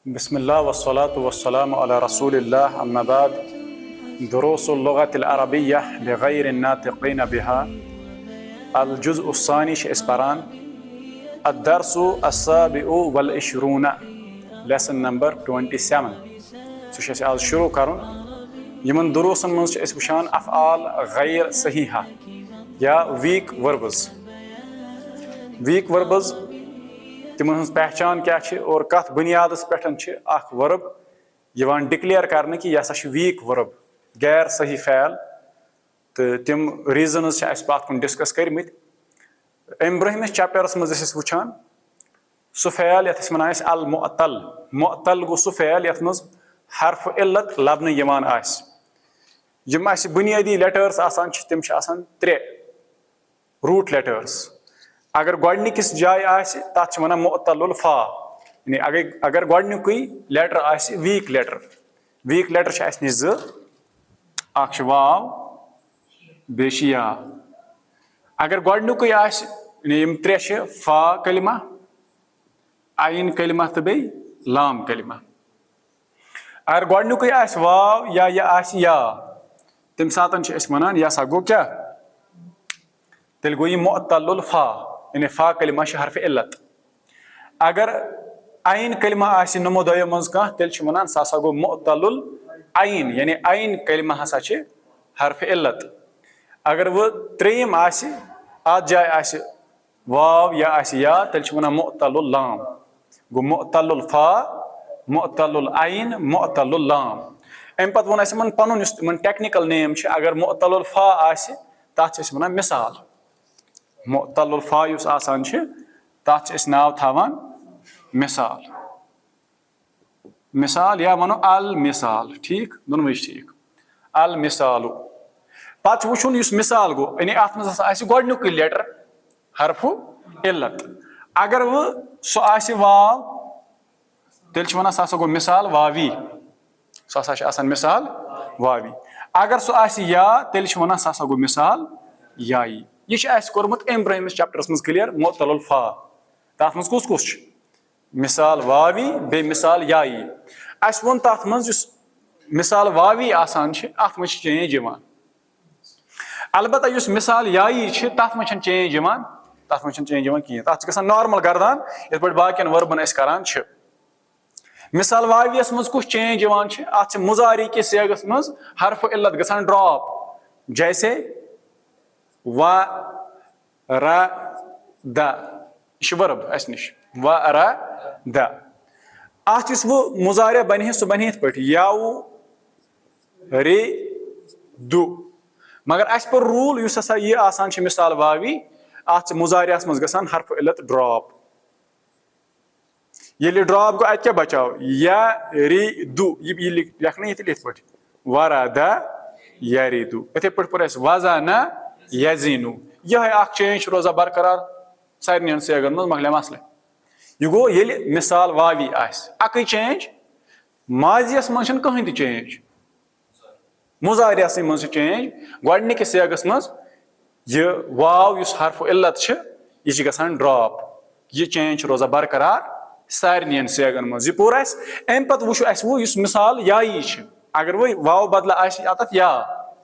बिस्मिल्लाह वस्सलातु वस्सलामु अला रसूलिल्लाह अम्मा बाद दुरूसुल लुगतिल अरबिय्यह बिगैरि नातिक़ीन बिहा अल जुज़्उ अस्सानी छ अस परान अद-दर्सु अस्साबिउ वल इश्रून लेसन नंबर 27 सह छ आज शुरू करन यमन दुरूसन मज छ अस वुचान अफ़आल गैर सहीहा या वीक वर्ब्स तिमन हज पहचान क्या और कत बुनियादस पे वर्ब यवान डिक्लेयर करने कि यह हसा वीक वर्ब गैर सही फ़ैल तो तिम रीजनस पात कुन डिस्कस करमित अम ब्रहमिस चैप्टरस मज वुचान सह फ़ैल यथ वन अल मुअत्तल गो सह फ़ैल यथ मज हर्फ इल्लत लबन यवान यम बुनियादी लेटर्स आसान तिम त्रे रूट लेटर्स अगर गोडनिकिस जाय आसि तथ वन मुअत्तलुल फा यानी अगर गोडनिकुई लेटर आसि वीक लेटर छ आसि ज अक्ष वाव बेश या अगर गोडनिकुई आसि यानी यम त्रे छ फा कलिमा आइन कलिमा तो बे लाम कलिमा अगर गोडनिकुई आसि वाव या आसि या तम सातन छ अस वनान यह सा गो क्या तेल गो यह मुअत्तलुल फा यानी फा कलिमा हर्फ इल्लत अगर आइन कलिमा आसि नमो दयो मज कह तेल वनान सह गो मुअत्तलुल आइन यानी आइन कलिमा हसा हर्फ इल्लत अगर वह त्रेयम आसि अत जाय आसि वाव या आसि या तेल वनान मुअत्तलुल लाम गो मुअत्तलुल फा मुअत्तलुल आइन मुअत्तलुल लाम अम पत वोन अस पनुन टेक्निकल नेम अगर मुअत्तलुल फा आसि तथ छ वनान मिसाल मुअत्तलुल फा युस आसान तथ नाव थावान मिसाल या वनो अल मिसाल ठीक दोनों ठीक अल मिसालु पत वुचुन युस मिसाल गो यानी अत मज आसि गोडनिकुई लेटर हर्फ इल्लत अगर वह सह आसि वाव तेल वनान सह गो मिसाल वावी सह आसान मिसाल वावी अगर सह आसि या तेल वनान सह गो मिसाल याई यह कोर्मुत अम ब्रहमिस चैप्टरस मज क्लियर मुअत्तलुल फा तथ मज कुस मिसाल वावी बे मिसाल याई अस वोन तथ मज मिसाल वावी आसान अत मज चेंज यवान अलबत्ता युस मिसाल याई तथ मज चेंज यवान कहीं तथ गसान नॉर्मल गर्दान यथ पे बाकियन वर्बन अस करान मिसाल वावियस मज कुछ चेंज यवान अत मुजारी के सेगस मज हर्फ इल्लत गसान ड्रॉप जैसे व र द यह वर्ब अस निश व र द अत वह मुजारे बन सह बन पे याऊ रे दु मगर अस पर रूल युस हसा यह आसान मिसाल वावी अत मुजारियास मज गसान हर्फ इल्लत ड्रॉप ये ड्रॉप गो अत क्या बचाव या रे दु यह लिखना ये पे व र द या रे दु इथे पे पर वज़न यज़ीनु यह चेंज रोजा बरकरार सारे सेगन मज मकल मसल यह गो ये मिसाल वावी अक चेंज माजियस मज कहीं तो चेंज मुजारियस मज चेंज गोडनिक सेगस मज यह वाव युस हर्फ इल्लत यह गसान ड्रॉप यह चेंज रोजा बरकरार सारे सेगन मज यह पूर अम पे वो वो मिसाल याई अगर वह वाव बदल आत या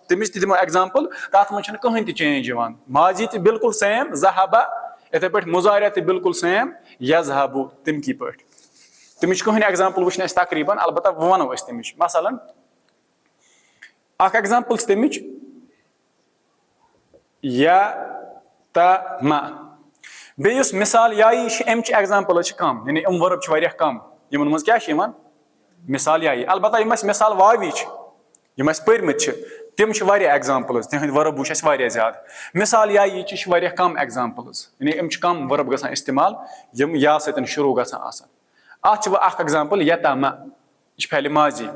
तमिस दिमो एग्जाम्पल तथ मज कहीं तो चेंज माजी तो बिल्कुल सेम ज़हबा इथे पे मुजारिया तो बिल्कुल सेम यज़हबु तम की पे तमिच कहीं एग्जाम्पल वुचन तकरीबन अलबत्ता वनो तमिच मसलन एग्जाम्पल तमिच यतम बे मिसाल याई अमच एग्जाम्पल कम यानी वर्ब कम यमन मज क्या मिसाल याई अलबत्ता यम मिसाल वावी यम पर्मित तम एग्जाम्पल्स तिहद वर्ब वो ज्यादा मिसाल याई कम एग्जाम्पल्स यानी अम कम वर्ब गसान इस्तेमाल यम या सतन शुरू गसान अत वह एग्जाम्पल यतम यह फैल माजी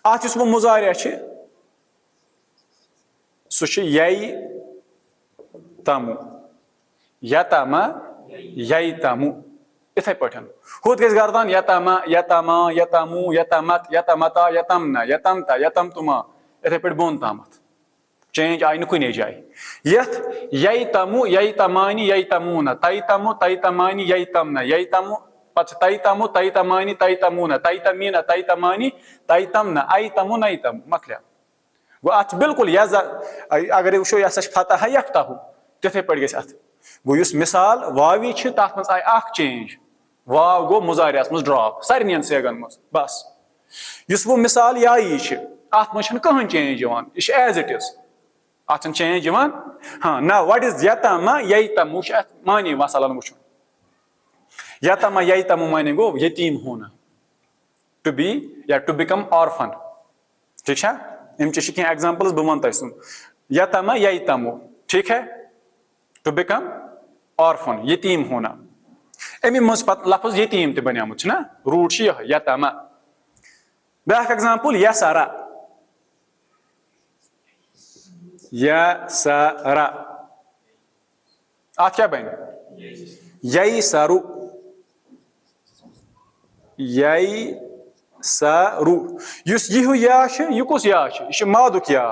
अत वो मुजारिया सह यई तमु यतम यई तमु इथे पे हुत गस गर्दान यतम यतम यतमु यतमत यतमता यतमना यतमता यतमतुमा इथे पे बोन तामत चेंज आई कुने जाए यथ यई तमु यई तमानी यई तमुना तई तमु तई तमानी यई तमना यई तमु पत्ता तई तमु तई तमानी तई तमुना तई तमीना तई तमानी तई तमना आई तमु नई तम मकलिया गो अत बिल्कुल अगर वो यह फतह यफ्ताहु तिथे पे गो गो मिसाल वावी तथ मज आय चेंज वाव गो मुजारियास मज ड्रॉप सारे सेगन मज बस इस वो मिसाल याई अत मज कहीं चेंज यह एज इट इज अत चेंज हाँ ना वट इज यतमा यतम वो मानी मसलन वो यतमा यतम माने गो यतीम होना टू बी या टू बिकम ऑर्फन ठीक है इनके कह एग्जाम्पल्स बह वन तुम यतमा यतम ठीक है टू बिकम ऑर्फन यतीम होना अमी मज पत लफ्ज यतीम ते बनियामुत ना रूट यह यतमा ब्याक एग्जाम्पल यसरा यसरा अत क्या बन यईसरु यईसरु युस यह या यह कुस या यह मादुक या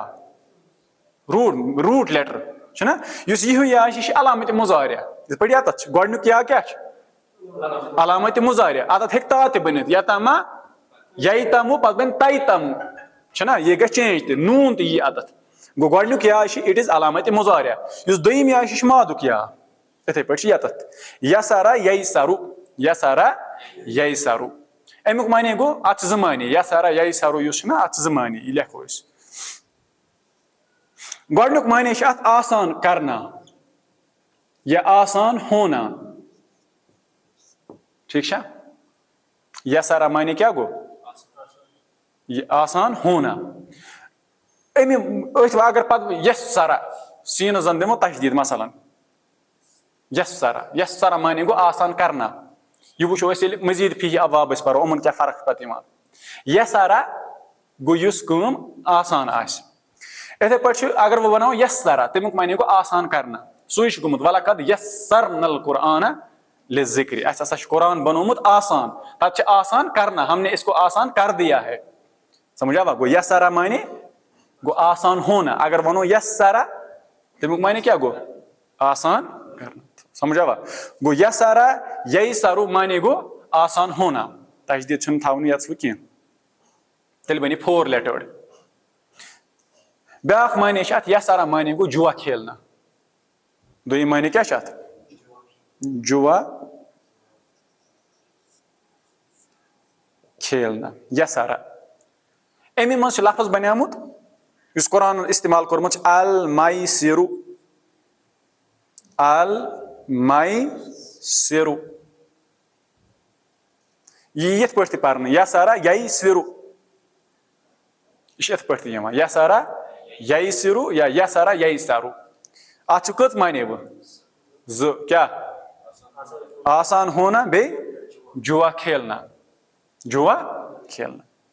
रूट लेटर ना युस यह या यह अलामत मुजारिया इस पे तथ गोडनुक या क्या अलामत मुजारिया अत हेक ता ते बनित यतमा यतमु पत बन तयतमु ना यह गह चेंज ते नून ते यह अत गो गोडनुक या इट इज अलामत मुजारिया युस दोयिम या यह मादुक या इथे पे यतथ यसरा यईसरु यसरा यईसरु अमुक माने गो अत ज मानी यसरा यईसरु युस ना अत ज मानी यह लेखो गोडनुक माने अत आसान करना या आसान होना ठीक है यसरा माने क्या गो ये आसान होना अगर पत यसरा सीन जन दिमो तशदीद मसलन यसरा माने गो आसान करना यह वो मजीद फी अवाब पो उमन क्या फर्क पे यसरा गो आसान इथे पे अगर वो वनो यसरा तमुक माने गो आसान करना सू गुमुत वलकद यस्सरनल कुरआन लिज़िक्र ऐसा कुरान बनोमुत आसान तब आसान करना हमने इसको आसान कर दिया है समझा वा गो यसरा माने गो आसान होना अगर वनो यसरा तमुक माने क्या गो आसान करना समझा वा गो यसरा यईसरु माने गो आसान होना तशदीद छन थावन यस वो कह तेल बनी 4 लेटर्ड ब्याक माने अत यसरा माने गो जुआ खेलना दोयिम माने क्या अत जुआ खेलना यसरा अमी मज लफ्ज बनियामुत इस कुरान इस्तेमाल कोरमुत अल माइसिरु अल माइसिरु यह यथ पे पर्न यसरा यईसिरु यह यथ पे यसरा यईसिरु या यसरा यईसरु अत कत माने वो क्या आसान होना बे जुआ खेलना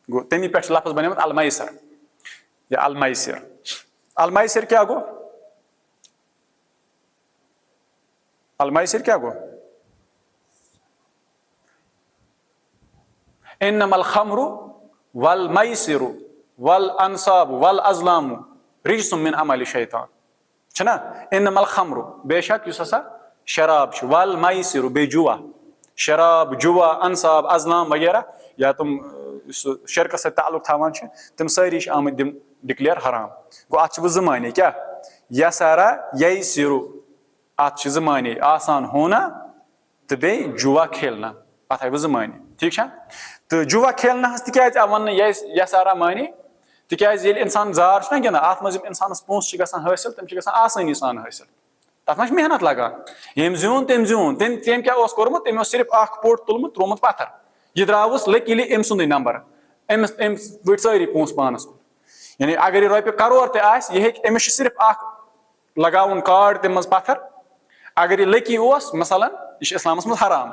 गो तमी पे लफ्ज बनियामुत अल माइसर या अल माइसिर अल माइसिर क्या गो अल माइसिर क्या गो इन्नमल खम्रु वल माइसिरु वल अंसाब वल अज़लामु रिज्सुम मिन अमलि शैतान छना इन्नमल खम्रु बेशक युस हसा शराब वल माइसिरु बे जुआ शराब जुआ अंसाब अज़लाम वगैरह या तुम शरक से ताल्लुक थावान तम सारी आमद डिक्लेयर हराम गो अत ज़माने क्या यसरा यईसिरु अत ज़माने आसान होना तो बे जुआ खेलना अत आय ज़माने ठीक है तो जुआ खेलना तिक वन यसरा माने तिक इंसान जार ना गिंदान अत मज इंसान पोस हासिल तम आसानी सान हासिल तथ मे मेहनत लगान यम ज्यून तम तम क्या कोर्मुत तम सिर्फ पोट तुलमुत त्रोमुत पत्थर यह द्रावस लकीली अम सुंद नंबर वट सारी पोस पानस कुन यानी अगर यह रोपये करोड़ तमिस सिर्फ लगावन कार्ड तम पत्थर अगर यह लकी मसलन यह इस्लामस मज हराम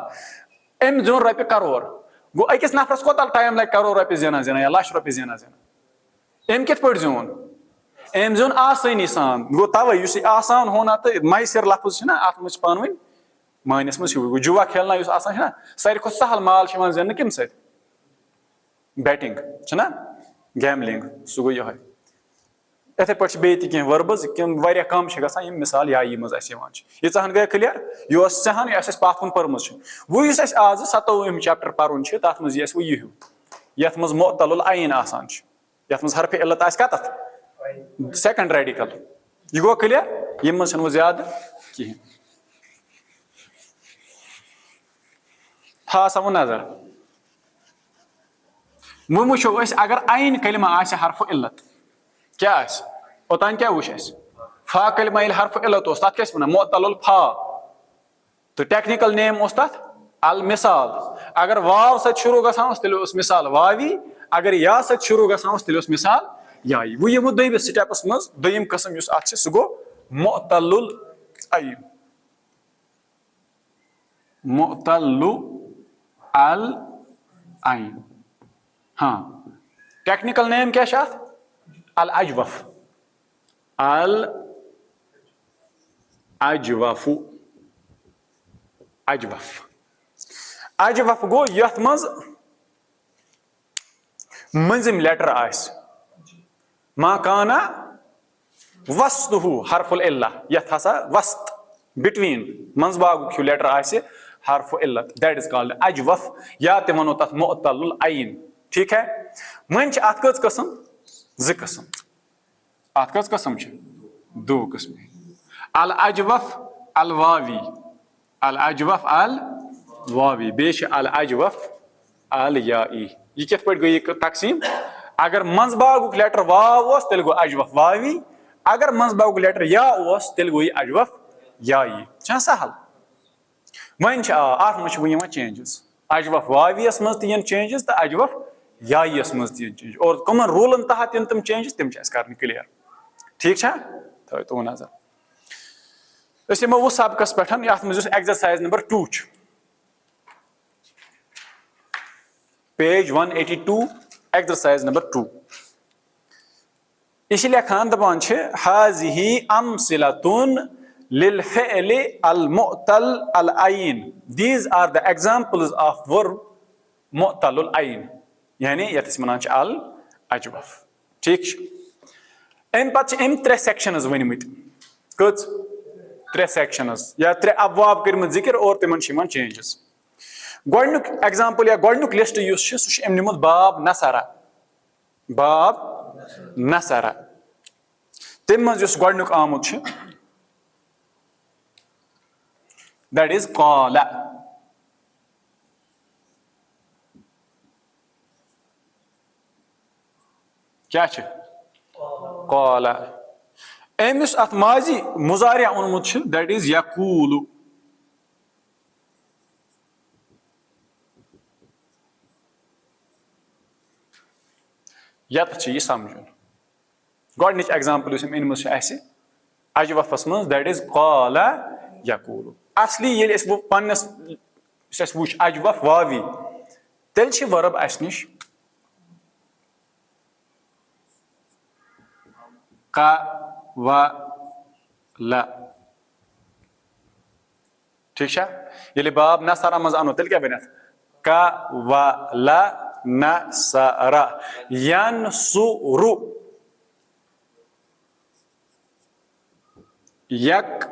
अम ज्यून रोपये करोड़ गो अकिस नफरस कोता टाइम लगे करोड़ रोपये जना या लक्ष रोपये जना अम कित पे ज्यून अम ज्यून आसानी सान गो तवे आसान होना तो मैसर लफ्ज अत मज पान वन मानस मज गो जुआ खेलना आसान सारे खुद सहल माल जन कम बैटिंग गैमलिंग सह गो यह اتھے پٲٹھۍ بیٚیہِ تہِ کینٛہہ ؤربٕز یِم واریاہ کم چھِ گژھان یِم مِثال یایی منٛز اَسہِ یِوان چھِ ییٖژاہن گٔے کٕلیَر یہِ اوس ژےٚ ہن یۄس اَسہِ پتھ کُن پٔرمٕژ چھِ وۄنۍ یُس اَسہِ آزٕ 27 چیپٹر پَرُن چھُ تَتھ منٛز یی اَسہِ وۄنۍ یہِ ہیوٗ یَتھ منٛز معتل العین آسان چھُ یَتھ منٛز حرفِ علت آسہِ کَتَتھ سیکنڈ ریڈِکل یہِ گوٚو کٕلیَر یِم منٛز چھنہٕ وۄنۍ زیادٕ کِہینۍ تھاو سا وۄنۍ نظر وۄنۍ وٕچھو أسۍ اگر عین کلمہ آسہِ حرفہٕ علت کیٛاہ آسہِ اوٚتانۍ کیٛاہ وٕچھ اَسہِ فا کلمہ ییٚلہِ حرفہٕ علت اوس تَتھ کیٛاہ ٲسۍ وَنان معتل الفا تہٕ ٹیکنِکل نیم اوس تَتھ المثال اگر واو سۭتۍ شروٗع گژھان اوس تیٚلہِ اوس مثال واوی اگر یا سۭتۍ شروٗع گژھان اوس تیٚلہِ اوس مثال یایی وۄنۍ یِمو دوٚیمِس سٹیپس منٛز دوٚیِم قٕسم یُس اَتھ چھُ سُہ گوٚو معتل العین معتل العین ہاں ٹیکنِکل نیم کیٛاہ چھُ اَتھ العجوف العجوف اجوف اجوف گوٚو یتھ منٛز مٔنٛزِم لیٹر آسہِ ما کانا وسطہُ حرف العلہ یتھ ہسا وسط بِٹویٖن منٛز باگُک ہیوٗ لیٹر آسہِ حرف علت دیٹ از کالڈ اجوف یا تہِ وَنو تَتھ معتل العین ٹھیٖک ہے وۄنۍ چھِ اَتھ کٔژ قٕسم 2 قٕسم اَتھ کٔژ قٕسم چھِ 2 قٕسم العجوف الواوی العجوف الواوی بیٚیہِ چھِ العجوف الیایی یہِ کِتھ پٲٹھۍ گٔے یہِ تقسیٖم اگر منٛز باگُک لیٹر واو اوس تیٚلہِ گوٚو اجوف واوی اگر منٛز باگُک لیٹر یا اوس تیٚلہِ گوٚو یہِ اجوف یایی چھُنہ سہل وۄنۍ چھِ اَتھ منٛز چھِ وۄنۍ یِوان چینجز اجوف واویَس منٛز تہِ یِن چینجز تہٕ اجوف یاییَس منٛز تہِ یِن چینج اور کٕمن روٗلن تحت یِن تِم چینجز تِم چھِ اَسہِ کَرنہِ کٕلیر ٹھیٖک چھا تھٲیِو تُہۍ نظر أسۍ یِمو وۄنۍ سبقس پٮ۪ٹھ یَتھ منٛز یُس ایگزرسایز نمبر 2 چھُ پیج 182 ایگزرسایز نمبر 2 یہِ چھِ لیکھان دَپان چھِ حاضِہی امثلتُن للفعل المعتل العین these are the examples of verb معتل العین یعنی یَتھ أسۍ وَنان چھِ العجوف ٹھیٖک چھُ اَمہِ پتہٕ چھِ أمۍ 3 سیکشنز ؤنمٕتۍ کٔژ 3 سیکشنز یا 3 ابواب کٔرمٕتۍ ذِکر اور تِمن چھِ یِوان چینجز گۄڈٕنیُک ایگزامپل یا گۄڈٕنیُک لسٹ یُس چھُ سُہ چھُ أمۍ نِمُت باب نصرا تَمہِ منٛز یُس گۄڈٕنیُک آمُت چھُ دیٹ از قال کیٛاہ چھُ قال أمۍ یُس اَتھ ماضی مُضارع اوٚنمُت چھُ دیٹ از یقوٗلُ یَتھ چھِ یہِ سمجھُن گۄڈٕنِچ ایگزامپل یُس أمۍ أنمٕژ چھِ اَسہِ اجوفس منٛز دیٹ از قال یقوٗلُ اصلی ییٚلہِ أسۍ وۄنۍ پننِس یُس اَسہِ وٕچھ اجوف واوی تیٚلہِ چھِ ؤرب اَسہِ نِش قَوَلَ ٹھیٖک چھا ییٚلہِ باب نصرا منٛز اَنو تیٚلہِ کیٛاہ بَنہِ اَتھ قَوَلَ نصرا ینصُرُ یقوُلُ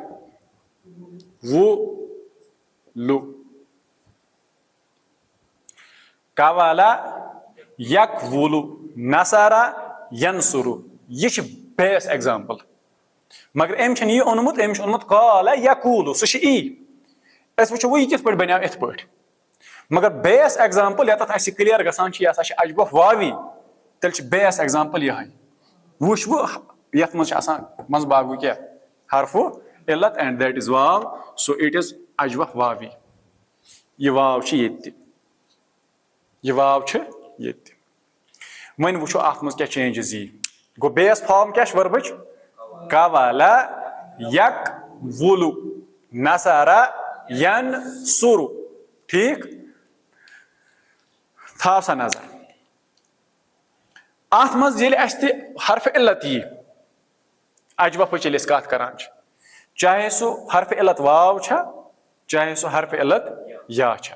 قَوَلَ یقوُلُ نصرا ینصُرُ یہِ چھِ بیس ایگزامپل مگر أمۍ چھُنہٕ یہِ اوٚنمُت أمۍ چھُ اوٚنمُت قال یقوٗلُ سُہ چھُ أسۍ وٕچھو وۄنۍ یہِ کِتھ پٲٹھۍ بنیو یِتھ پٲٹھۍ مگر بیس ایگزامپل ییٚتٮ۪تھ اَسہِ کٕلیر گژھان چھِ یہِ ہسا چھِ اجوف واوی تیٚلہِ چھِ بیس ایگزامپل یِہے وٕچھ وۄنۍ یَتھ منٛز چھِ آسان منٛز باگُک کیٛاہ حرفُ علت اینڈ دیٹ از واو سو اٹ از اجوف واوی یہِ واو چھِ ییٚتہِ تہِ وۄنۍ وٕچھو اَتھ منٛز کیٛاہ چینجز یی گوٚو بیس فارم کیٛاہ چھِ ؤربٕچ قَوَلَ یقوُلُ نصرا ینصُرُ ٹھیٖک تھاو سا نظر اَتھ منٛز ییٚلہِ اَسہِ تہِ حرفِ علت یی اجوفٕچ ییٚلہِ أسۍ کَتھ کران چھِ چاہے سُہ حرفِ علت واو چھا چاہے سُہ حرفِ علت یا چھا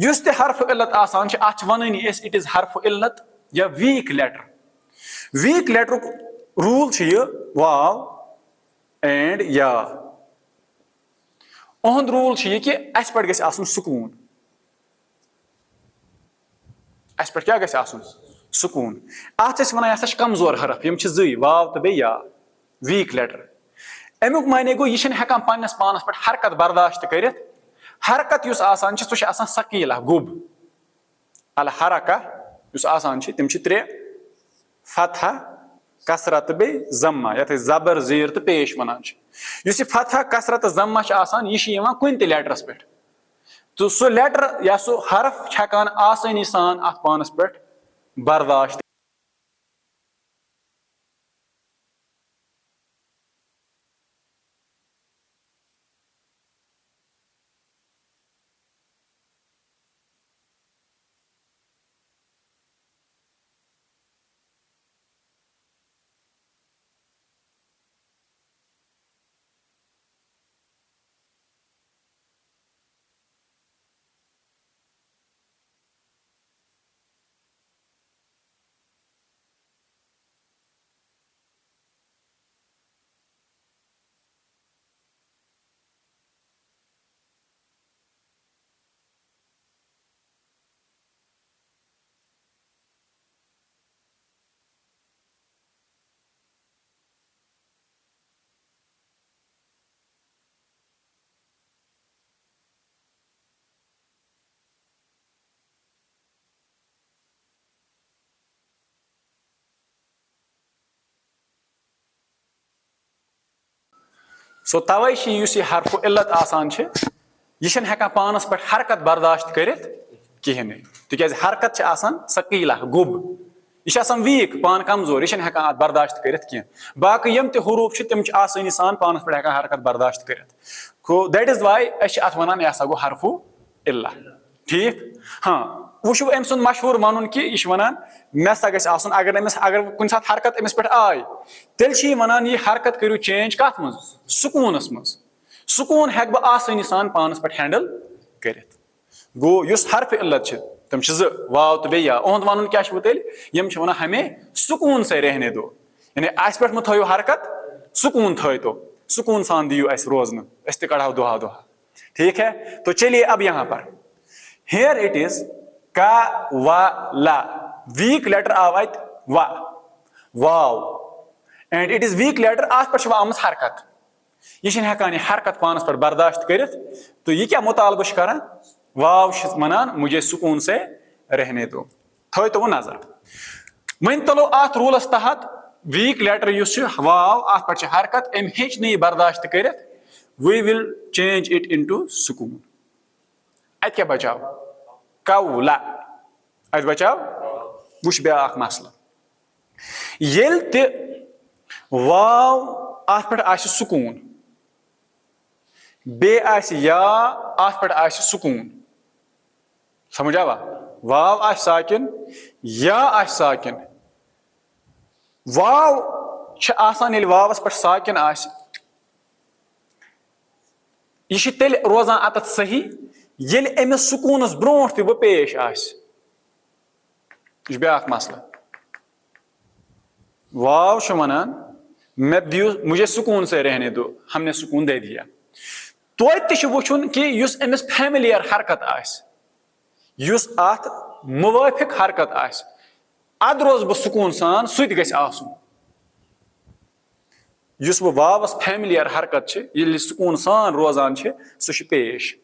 یُس تہِ حرفِ علت آسان چھِ اَتھ چھِ وَنٲنی أسۍ اِٹ اِز حرفُ علت یا weak letter weak letter rule ये वाव एंड या उहद रूल ये कि अस पे गژ आसुन सुकून अस पे क्या गژ आसुन सुकून अत वन यह कमजोर हरफ यम जी वाव तो बे या वीक लेटर अमुक माने गो यह हेकान पन्नस पानस पे हरकत बर्दाश्त करित हरकत युस आसान सह आसान सकीला गुब अल हरका युस आसान तिम त्रे फतहा कसरत बे जम्मा यथ जबर जीर तो पेश वनान युस यह फतहा कसरत जम्मा आसान यह कुन ते लेटरस पे तो सो लेटर या सो हरफ हेकान आसानी सान अत पानस पे बर्दाश्त सो तवे यह हरफ इल्लत आसान यह हेकान पानस पे हरकत बर्दाश्त करित कहें तिक हरकत आसान सकीला गुब यह वीक पान कमजोर यह हेकान अत बर्दाश्त करित कह बाकी यम ते हरूफ तम आसानी सान पानस पे हेकान हरकत बर्दाश्त करित दैट इज वाई अत वन यह गो हरफु इल्ला ठीक हाँ वो अम सुंद मशहूर वन कि यह वनान मे सा गस आसन अगर कुन सात हरकत अमिस पे आय तेल वनान यह हरकत करू चेंज कत मज सुकूनस मज सुकून हेक बह आसानी सान पानस पे हैंडल करित गो युस हरफ इल्लत तम वाव तो बेया उहद वन क्या तेल यम वन हमें सुकून से रहने दो यानी अस पे मत थो हरकत सुकून थो सुकून सान दियो अस रोजन अस ते कढ़ाओ दुहा दुहा ठीक है। तो चलिए अब यहाँ पर हियर इट इज का वा ला वीक लेटर आव अत वा वाव and it is weak letter अत पे आम हरकत यह हेकान हरकत पानस पर बर्दाश्त करित तो यह क्या मुतालबा कर वाव वनान मुझे सुकून से रहने दो थो वो नजर वन तलो अत रूलस तहत वीक लेटर युस वाव अत पे हरकत अम हेच नहीं बर्दाश्त करित we will change it into सुकून अत क्या बचाव कौला अत बचाव वुश ब्या मसला येल ते वाव अत पे आसि सुकून बे आसि या अत पे आसि सुकून समझ आवा वाव आसि साकिन या आसि साकिन वाव छ आसान येल वावस पे साकिन आसि यह तेल रोजान अत सही येल अमिस सुकूनस ब्रोट वो पेश आसि यह ब्या मसला वाव वनान मुझे सुकून से रहने दो हमने सुकून दे दिया तो वुचुन कि युस अमिस फैमिलियर हरकत युस अत मुवाफिक हरकत अद रोज बह सुकून सान सुत गछ आसुन युस वो वावस फैमिलियर हरकत ये सुकून सान रोजान सह पेश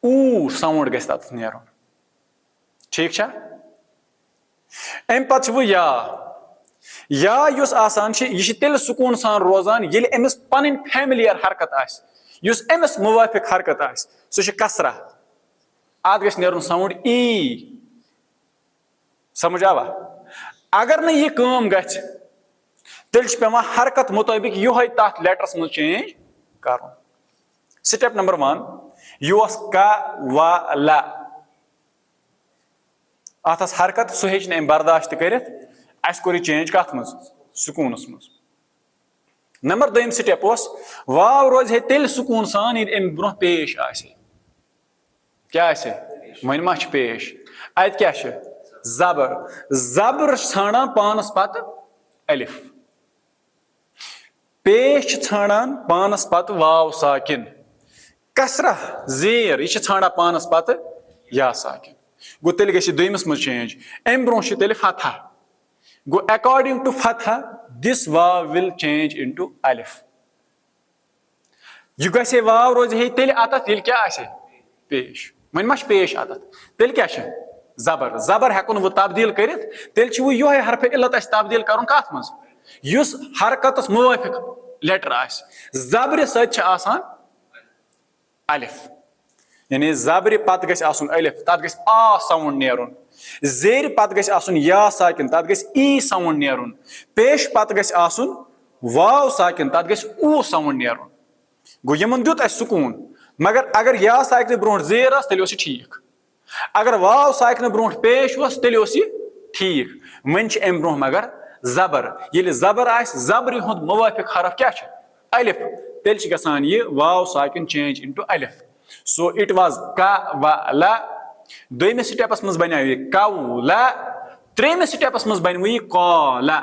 ऊ साउंड गछ तत नेरुन ठीक छा अम पत वो या युस आसान यह तेल सुकून सान रोजान येल अमिस पन फैमिलियर हरकत युस अमिस मुवाफिक हरकत सह कसरा अत गछ नेरुन साउंड ई समझ आवा अगर न यह काम गछ तेल पेवान हरकत मुताबिक योह तथ लेटरस मज चेंज कर स्टेप नंबर 1 यह का वा ला अत हरकत सह हेच न बर्दाश्त करित अस कोर चेंज कत मज सुकूनस मज नंबर 2 स्टेप वाव रोज है तेल सुकून सान अम ब्रो पेश आसे क्या वन मा पेश अत क्या زبر زبر ژھانڈان پانس پتہٕ الف پیش چھِ ژھانڈان پانس پتہٕ واو ساکن کسرہ زیر یہ ژھانڈان پانس پتہٕ یا ساکن گو تیٚلہِ گژھِ یہِ دوٚیمِس منٛز چینج امہِ برونٛہہ چھِ تیٚلہِ فتحہ گو according to فتحہ this wow will change into الف یہ گژھِ واو روزِ ہے تیٚلہِ اتتھ ییٚلہِ کیٛاہ آسہِ پیش وۄنۍ ما چھِ پیش اتتھ تیٚلہِ کیٛاہ چھِ زبر زبر ہٮ۪کو نہٕ وۄنۍ تبدیٖل کٔرِتھ تیٚلہِ چھُ وۄنۍ یِہوے حرفِ علت اسہِ تبدیٖل کرُن کتھ منٛز یُس حرکتس موٲفِق لیٹر آسہِ زبرِ سۭتۍ چھِ آسان الف یعنی زبرِ پتہٕ گژھِ آسُن الف تتھ گژھِ آ ساوُنڈ نیرُن زیرِ پتہٕ گژھِ آسُن یا ساکن تتھ گژھِ ای ساوُنڈ نیرُن پیش پتہٕ گژھِ آسُن واو ساکن تتھ گژھِ او ساوُنڈ نیرُن گوٚو یِمن دیُت اسہِ سکوٗن مگر اگر یا ساکنہِ برونٛٹھ زیر ٲس تیٚلہِ اوس یہِ ٹھیٖک اگر واو ساکنہِ برونٛٹھ پیش اوس تیٚلہِ اوس یہِ ٹھیٖک وۄنۍ چھِ امہِ برونٛہہ مگر زبر ییٚلہِ زبر آسہِ زبرِ ہُنٛد موٲفِق حرف کیٛاہ چھُ الف تیٚلہِ چھِ گژھان یہِ واو ساکن چینج انٹو الف سو اٹ واز قولا دوٚیمِس سٹیپس منٛز بنیو یہِ قولا ترٛیٚیمِس سٹیپس منٛز بنوٕ یہِ قالا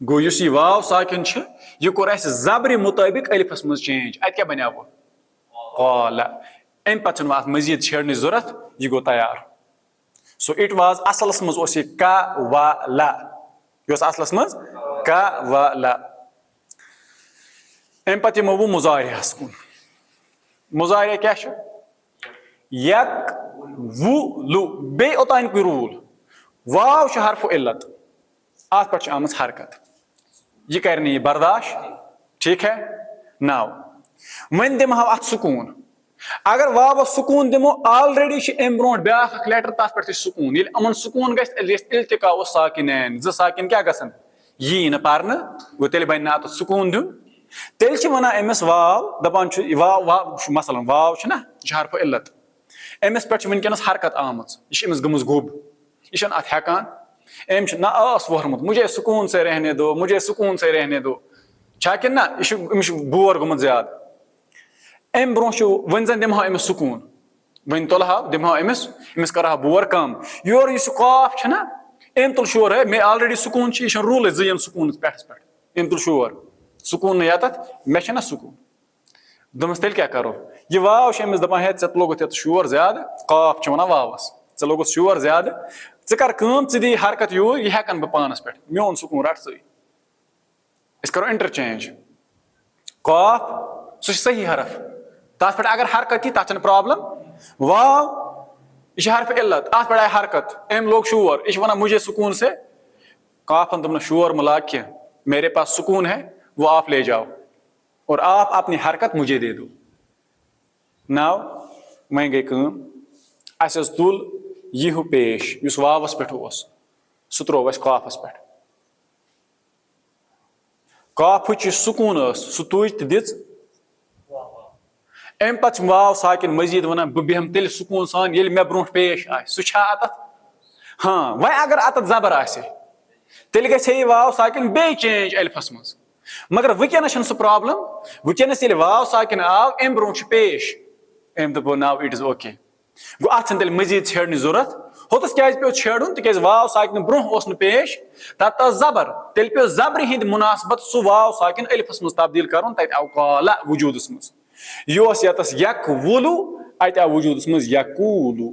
گوٚو یُس یہِ واو ساکن چھُ یہِ کوٚر اسہِ زبرِ مُطٲبق الفس منٛز چینج اتہِ کیٛاہ بنیو قالا امہِ پتہٕ چھُنہٕ اتھ مزیٖد چھیڑنٕچ ضروٗرت یہِ گوٚو تیار سو اٹ واز اصلس منٛز اوس یہِ قولا یہِ اوس اصلس منٛز قولا امہِ پتہٕ یِمو بہٕ مُضارِعس کُن مُضارِع کیٛاہ چھُ یقوٗلُ بیٚیہِ اوٚتانۍ روٗل واو چھُ حرفُ علت اتھ پٮ۪ٹھ چھِ آمٕژ حرکت یہِ کرِ نہٕ یہِ برداشت ٹھیٖک ہے نو وۄنۍ دِمہو اتھ سکوٗن اگر واوس سکوٗن دِمو آلریڈی چھِ امہِ برونٛٹھ بیاکھ اکھ لیٹر تتھ پٮ۪ٹھ تہِ چھُ سکوٗن ییٚلہِ یِمن سکوٗن گژھِ تیٚلہِ گژھِ التقاء ساکنین زٕ ساکن کیٛاہ گژھن یی نہٕ پرنہٕ گوٚو تیٚلہِ بنہِ نہٕ اتھ سکوٗن دیُن تیٚلہِ چھِ ونان أمِس واو دپان چھُ واو چھُ مثلاً واو چھُنہ یہِ چھُ حرفُ علت أمِس پٮ۪ٹھ چھِ وُنکیٚنس حرکت آمٕژ یہِ چھِ أمِس گٔمٕژ گوٚب یہِ چھنہٕ اتھ ہٮ۪کان أمۍ چھُ نہ ٲس ووٚرمُت مجھے سکوٗن سے رہنے دو مجھے سکوٗن سے رہنے دو چھا کِنہٕ نہ یہِ چھُ أمِس چھُ بور گوٚمُت زیادٕ امہِ برونٛہہ چھُ وۄنۍ زن دِمہو أمِس سکوٗن وۄنۍ تُلہو دِمہو أمِس کرہو بور کم یورٕ یُس یہِ قاف چھُنہ أمۍ تُل شور ہے مےٚ آلریڈی سکوٗن چھُ یہِ چھُنہٕ روٗلٕے زٕ یِن سکوٗنس پٮ۪ٹھس پٮ۪ٹھ أمۍ تُل شور سکوٗن نہٕ یتتھ مےٚ چھُنہ سکوٗن دوٚپمس تیٚلہِ کیٛاہ کرو یہِ واو چھِ أمِس دپان ہے ژےٚ لوگُتھ یتھ شور زیادٕ قاف چھِ ونان واوس ژےٚ لوگُتھ شور زیادٕ ژٕ کر کٲم ژٕ دِ حرکت یوٗرۍ یہِ ہٮ۪کن بہٕ پانس پٮ۪ٹھ میون سکوٗن رٹ ژٕے أسۍ کرو انٹرچینج قاف سُہ چھُ صحیح حرف تتھ پٮ۪ٹھ اگر حرکت یی تتھ چھنہٕ پرابلم واو یہِ چھِ حرفِ علت اتھ پٮ۪ٹھ آیہِ حرکت أمۍ لوگ شور یہِ چھُ ونان مجھے سکوٗن سے قافن دوٚپ نہٕ شور مہٕ لاگ کینٛہہ میرے پاس سکوٗن ہے وہ آپ لے جاؤ اور آپ اپنی حرکت مجھے دے دو نو وۄنۍ گٔے کٲم اسہِ حظ تُل یہِ ہیوٗ پیش یُس واوس پٮ۪ٹھ اوس سُہ تروو اسہِ قافس پٮ۪ٹھ قافٕچ یُس سکوٗن ٲس سُہ تُج تہٕ دِژ امہِ پتہٕ چھِ واو ساکن مزیٖد ونان بہٕ بیٚہمہٕ تیٚلہِ سکوٗن سان ییٚلہِ مےٚ برونٛٹھ پیش آسہِ سُہ چھا اتتھ ہاں وۄنۍ اگر اتتھ زبر آسہِ تیٚلہِ گژھِ ہے یہِ واو ساکن بیٚیہِ چینج الفس منٛز مگر وُنکیٚنس چھنہٕ سُہ پرابلم وُنکیٚنس ییٚلہِ واو ساکن آو امہِ برونٛٹھ چھُ پیش أمۍ دوٚپ نو اٹ از اوکے گوٚو اتھ چھنہٕ تیٚلہِ مزیٖد چھیڑنٕچ ضروٗرت ہوٚتس کیازِ پیٚو چھیڑُن تِکیازِ واو ساکنہِ برونٛہہ اوس نہٕ پیش تتھ ٲس زبر تیٚلہِ پیٚو زبرِ ہٕنٛدِ مُناسبت سُہ واو ساکن الفس منٛز تبدیٖل کرُن تتہِ آو قالا وجوٗدس منٛز یہِ اوس یتس یقوٗلُ اتہِ آو وجوٗدس منٛز یقوٗلُ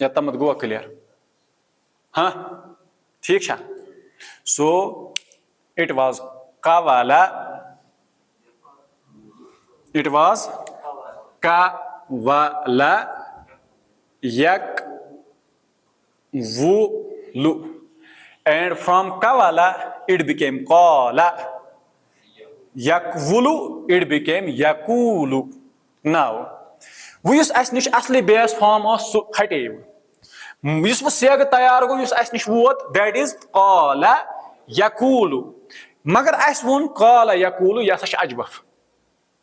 یوٚتامتھ گوٚوا کلیر ہاں ٹھیٖک چھا سو اٹ واز قولا اٹ واز قولا یقوٗلُ and from قولا it became قالا یقوٗلُ it became یقوٗلُ now وۄنۍ یُس اسہِ نِش اصلی بیس فارم اوس سُہ ہٹے یُس وۄنۍ سیگہٕ تیار گوٚو یُس اسہِ نِش ووت دیٹ از قالا یقوٗلُ مگر اسہِ ووٚن قالا یقوٗلُ یہِ ہسا چھُ اجبف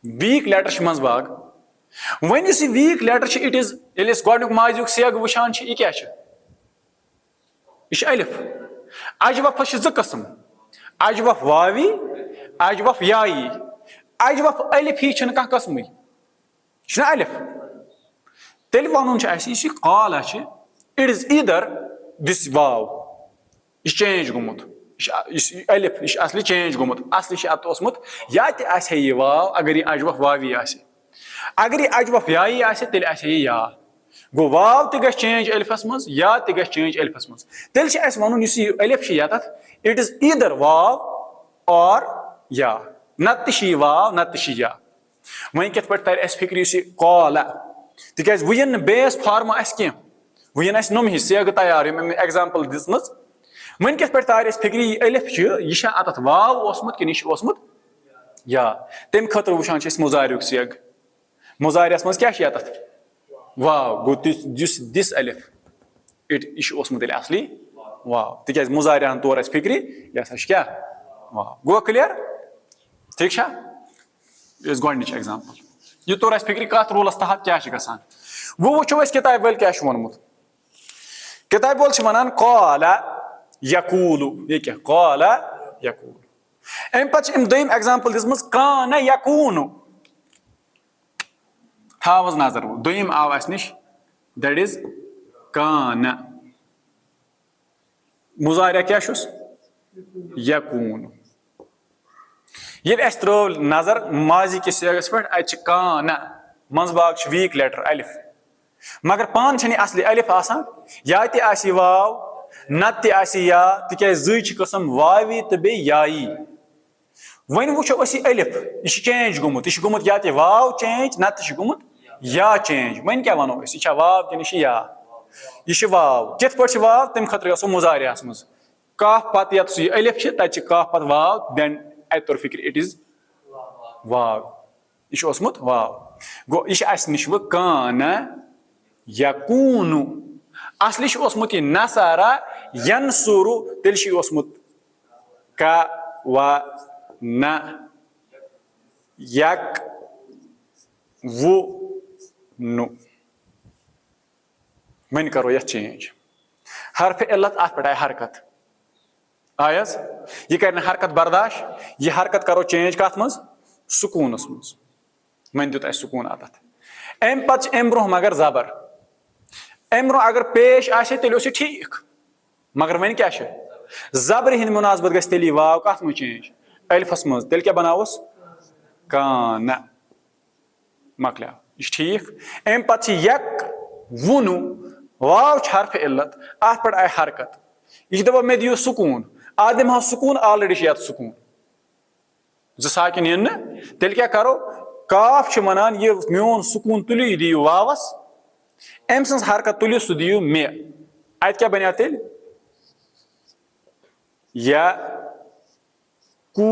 ویٖک لیٹر چھِ منٛز باگ وۄنۍ یُس یہِ ویٖک لیٹر چھِ اٹ از ییٚلہِ أسۍ گۄڈٕنیُک ماضیُک سیگہٕ وٕچھان چھِ یہِ کیٛاہ چھِ یہِ چھُ الف اجوفس چھِ زٕ قٕسم اجوف واوی اجوف یایی اجوف الف ہی چھنہٕ کانٛہہ قٕسمٕے Shna alif. Tell vanun chhe isi qala chhe. It is either this vav is change gomut. Is alif is asli change gomut. Asli she at osmut. Ya te ase ye vav agar ye ajwaf vavi ase. Agar ye ajwaf yayi ase tel ase ye ya. Go vav te gas change alifas mans ya te gas change alifas mans. Tel she as vanun isi alif she yatat. It is either vav or ya. Not she vav, not she ya. When get part tar as fikri isi qala. Because we in base form as kim. We in as nom hi se tayar example this much. When get part tar as fikri alif yisha atat vav osmut ki nish osmut ya. Tem khatr wushan chis muzariuk siag. Muzarias mans kya yatat? Wow, go this alif. It ish osmut el asli. Wow. Because muzarian tor as fikri yes ash kya? Wow. Go clear? ठीक छा इस गोडनिच example ये तो रस फिक्री कत rules तहत क्या छ गसान वो वचो अस किताब वल क्या छ वनमुत किताब वल छ वनान qala yaqulu ये क्या qala yaqulu एम पछ इन दोइम एग्जांपल दिसमस kana yakunu थावस नजर वो दोइम आव अस निश दैट इज kana मुजारिया क्या छुस yakunu ये त्रो नजर माजी के सेगस पे काना मंजबाग वीक लेटर अलिफ मगर पान छनी असली अलिफ आसान या ते आसी वाव नत ते आसी या तिके जुई छ कसम वावी त बे याई वन वुचो असी अलिफ इस चेंज गुमुत या ते वाव चेंज नत छ गुमुत या चेंज वन क्या वनो इस छ वाव के निश या इस वाव कित पर छ वाव तम खतर सो मुजारियास मज काफ पत या त अलिफ छ त छ काफ पत वाव then at or fikr it is vav ish osmut vav go ish as nishwa kana yakunu asli ish osmut nasara yansuru tel shi osmut ka wa na yak vu nu man karo ya change harf illat at padai harakat आयस ये कर हरकत बर्दाश्त ये हरकत करो change कत मज सुकूनस मज मन दुत सुकून आत एम पच एम ब्रोह मगर जबर एम ब्रोह अगर पेश आसे तेल ठीक मगर वन क्या जबर हिंद मुनासबत गस तेली वाव कत मज चेंज अलिफस मज तेल क्या बनावस काना मकला ठीक एम पच यक वुनु वाव हरफ इल्लत अत पर आय हरकत यह दपा मे दियो सुकून आदम हा सुकून ऑलरेडी यात सुकून साकिन इन तेल क्या करो काफ छ वनान ये मोन सुकून तुलियो दियो वावस एम सन्स हरकत तुलियो सु दियो मे अत क्या बनिया तेल या कू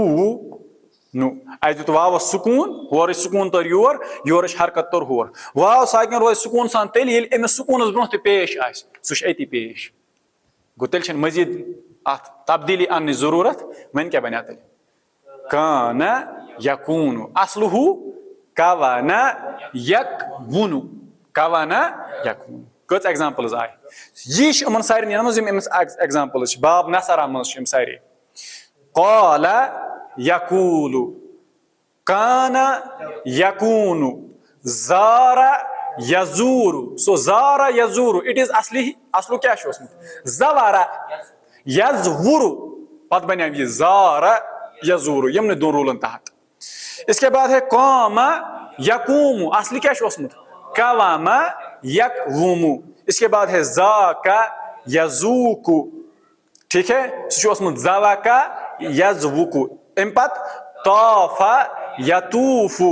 नु अत दित वावस सुकून होर सुकून तर योर हरकत तर होर वाव साकिन रोज सुकून सान तेल ये एम सुकूनस ब्रोह ते पेश आस सु अति पेश गो तेल छ मजीद अत तब्दीली आने जरूरत मन क्या बना तेल काना यकूनु असलुहु कावाना यकवुनु कावाना यकूनु कत एग्जांपल्स आय ये यमन सारे एग्जांपल्स बाब नसरा मज सारे qala yaqulu kana yakunu zara yazuru so zara yazuru it is aslu क्या छ zawara yazvuru पद बना ये ज़ारा यज़ूरु यमने दो रूलन तहत इसके बाद है कामा यकूमु असली क्या शोस्मुत कावामा यकवुमु इसके बाद है ज़ाका यज़ूकु ठीक है शोस्मुत ज़ावाका यज़वुकु इम्पत ताफा यतूफु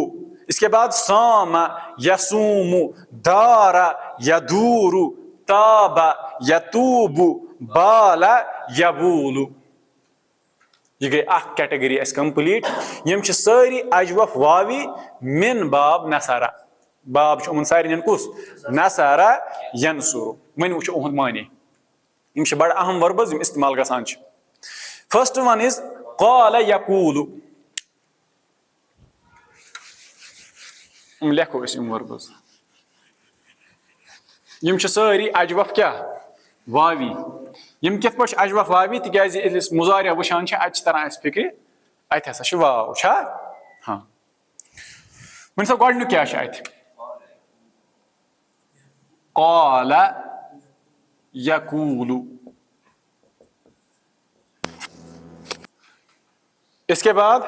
इसके बाद सामा यसूमु दारा यदूरु ताबा यतूबु बाला यबूलु ये गई अख कैटेगरी अस कंप्लीट यम छ सारी अजवफ वावी मिन बाब नसारा बाब छ उमन सारी कुस नसारा यनसुरु मन वुच उहद माने यम छ बड़ अहम वर्बस यम इस्तेमाल गसान छ first one is qala yaqulu लेखो इस वर्बस यम छ सारी अजवफ क्या वावी यम कित पछ अजवफ वावी तिकाज इस मुजारिया वशान छ अच तरह अस फिक्र अत हसा छ वाव छ हां मन सब गॉड नु क्या छ अत क़ाल यक़ूलु। इसके बाद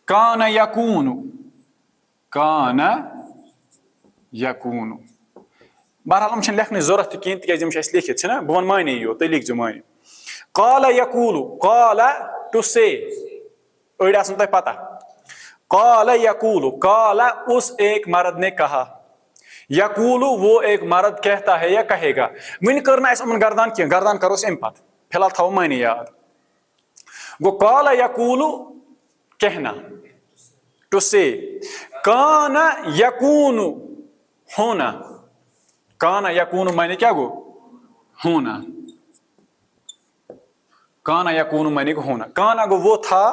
कान यकूनु, कान यकूनु। बहरहाल हम लिखने जरूरत कहें तिज लिखित ना, बह वन माने यो तुम लिखो माने। क़ाल यक़ूलु, क़ाल टू से, अड़ आसन तुम पता। क़ाल यक़ूलु, क़ाल उस एक मर्द ने कहा, यक़ूलु वो एक मर्द कहता है या कहेगा। वन कर गर्दान कह, गर्दान करो अम पत, फिलहाल थो माने याद। गो क़ाल यक़ूलु कहना, टू से। कान यकूनु होना, कान यकूनु माने क्या गो होना, कान यकूनु माने गो होना। काना गो वो था,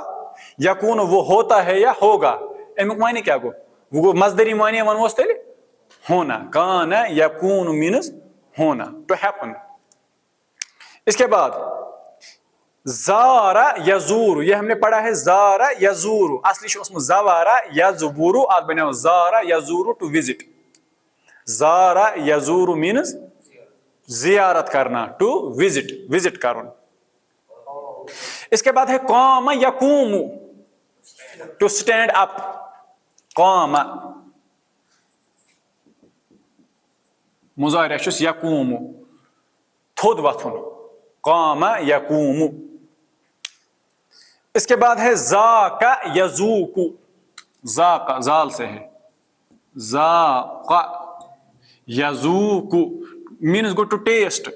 यकूनु वो होता है या होगा। अमुक माने क्या गो, वो गो मजदरी माने वनोस तेल होना। कान यकूनु मीन्स होना, टू हैपन। इसके बाद ज़ारा यज़ूरु, ये हमने पढ़ा है ज़ारा यज़ूरु, असली ज़वारा यज़बुरु, आज बना ज़ारा यज़ूरु टू विजिट। ज़ारा यज़ूरु मीन्स जियारत करना, टू विजिट, विजिट करना। इसके बाद है क़ाम यक़ूमु, टू स्टैंड अप। क़ाम मुज़ारिअ छुस यक़ूमु, थोद वथुन, क़ाम यक़ूमु। इसके बाद है ज़ाक़ा यज़ूक़ु, ज़ाक़ा ज़ाल से है, ज़ाक़ा यज़ूक़ु मीन्स गो टू टेस्ट।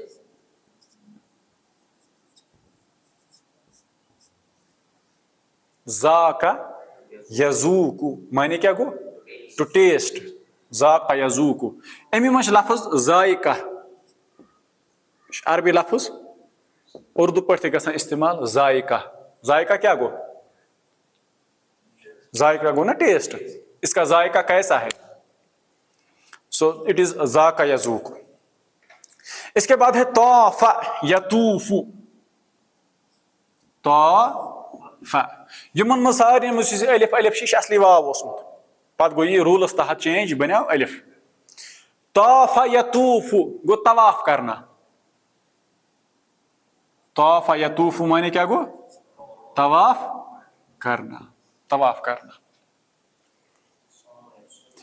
ज़ाक़ा यज़ूक़ु माने क्या गो टू टेस्ट, ज़ाक़ा यज़ूक़ु। अमी मज लफ्ज़ ज़ायका, अरबी लफ्ज़ उर्दू पे गसान इस्तेमाल ज़ायका। ज़ायका क्या गो, ज़ायका गो ना टेस्ट, इसका ज़ायका कैसा है। सो इट इज ज़ाक़ा यज़ूक़ु। इसके बाद है तौफ़ा यतूफ़ु, तौफ़ा यमन मज सारे अलिफ अलिफ असली वाव ओसमुत, पत गो ये रूलस तहत चेंज बनो अलिफ। तौफ़ा यतूफ़ु गो तवाफ करना, तौफ़ा यतूफ़ु माने क्या गो तवाफ करना, तवाफ करना।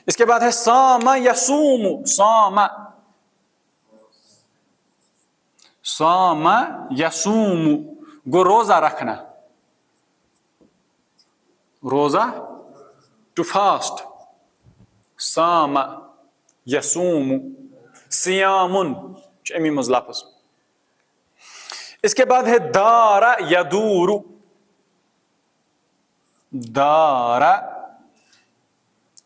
इसके बाद है सामा यसूमु, सामा, सामा यसूमु गो रोजा रखना, रोजा टू फास्ट। सामा यसूमु, सियामुन अमी मज लफ्ज़। इसके बाद है दारा यदूरु, दारा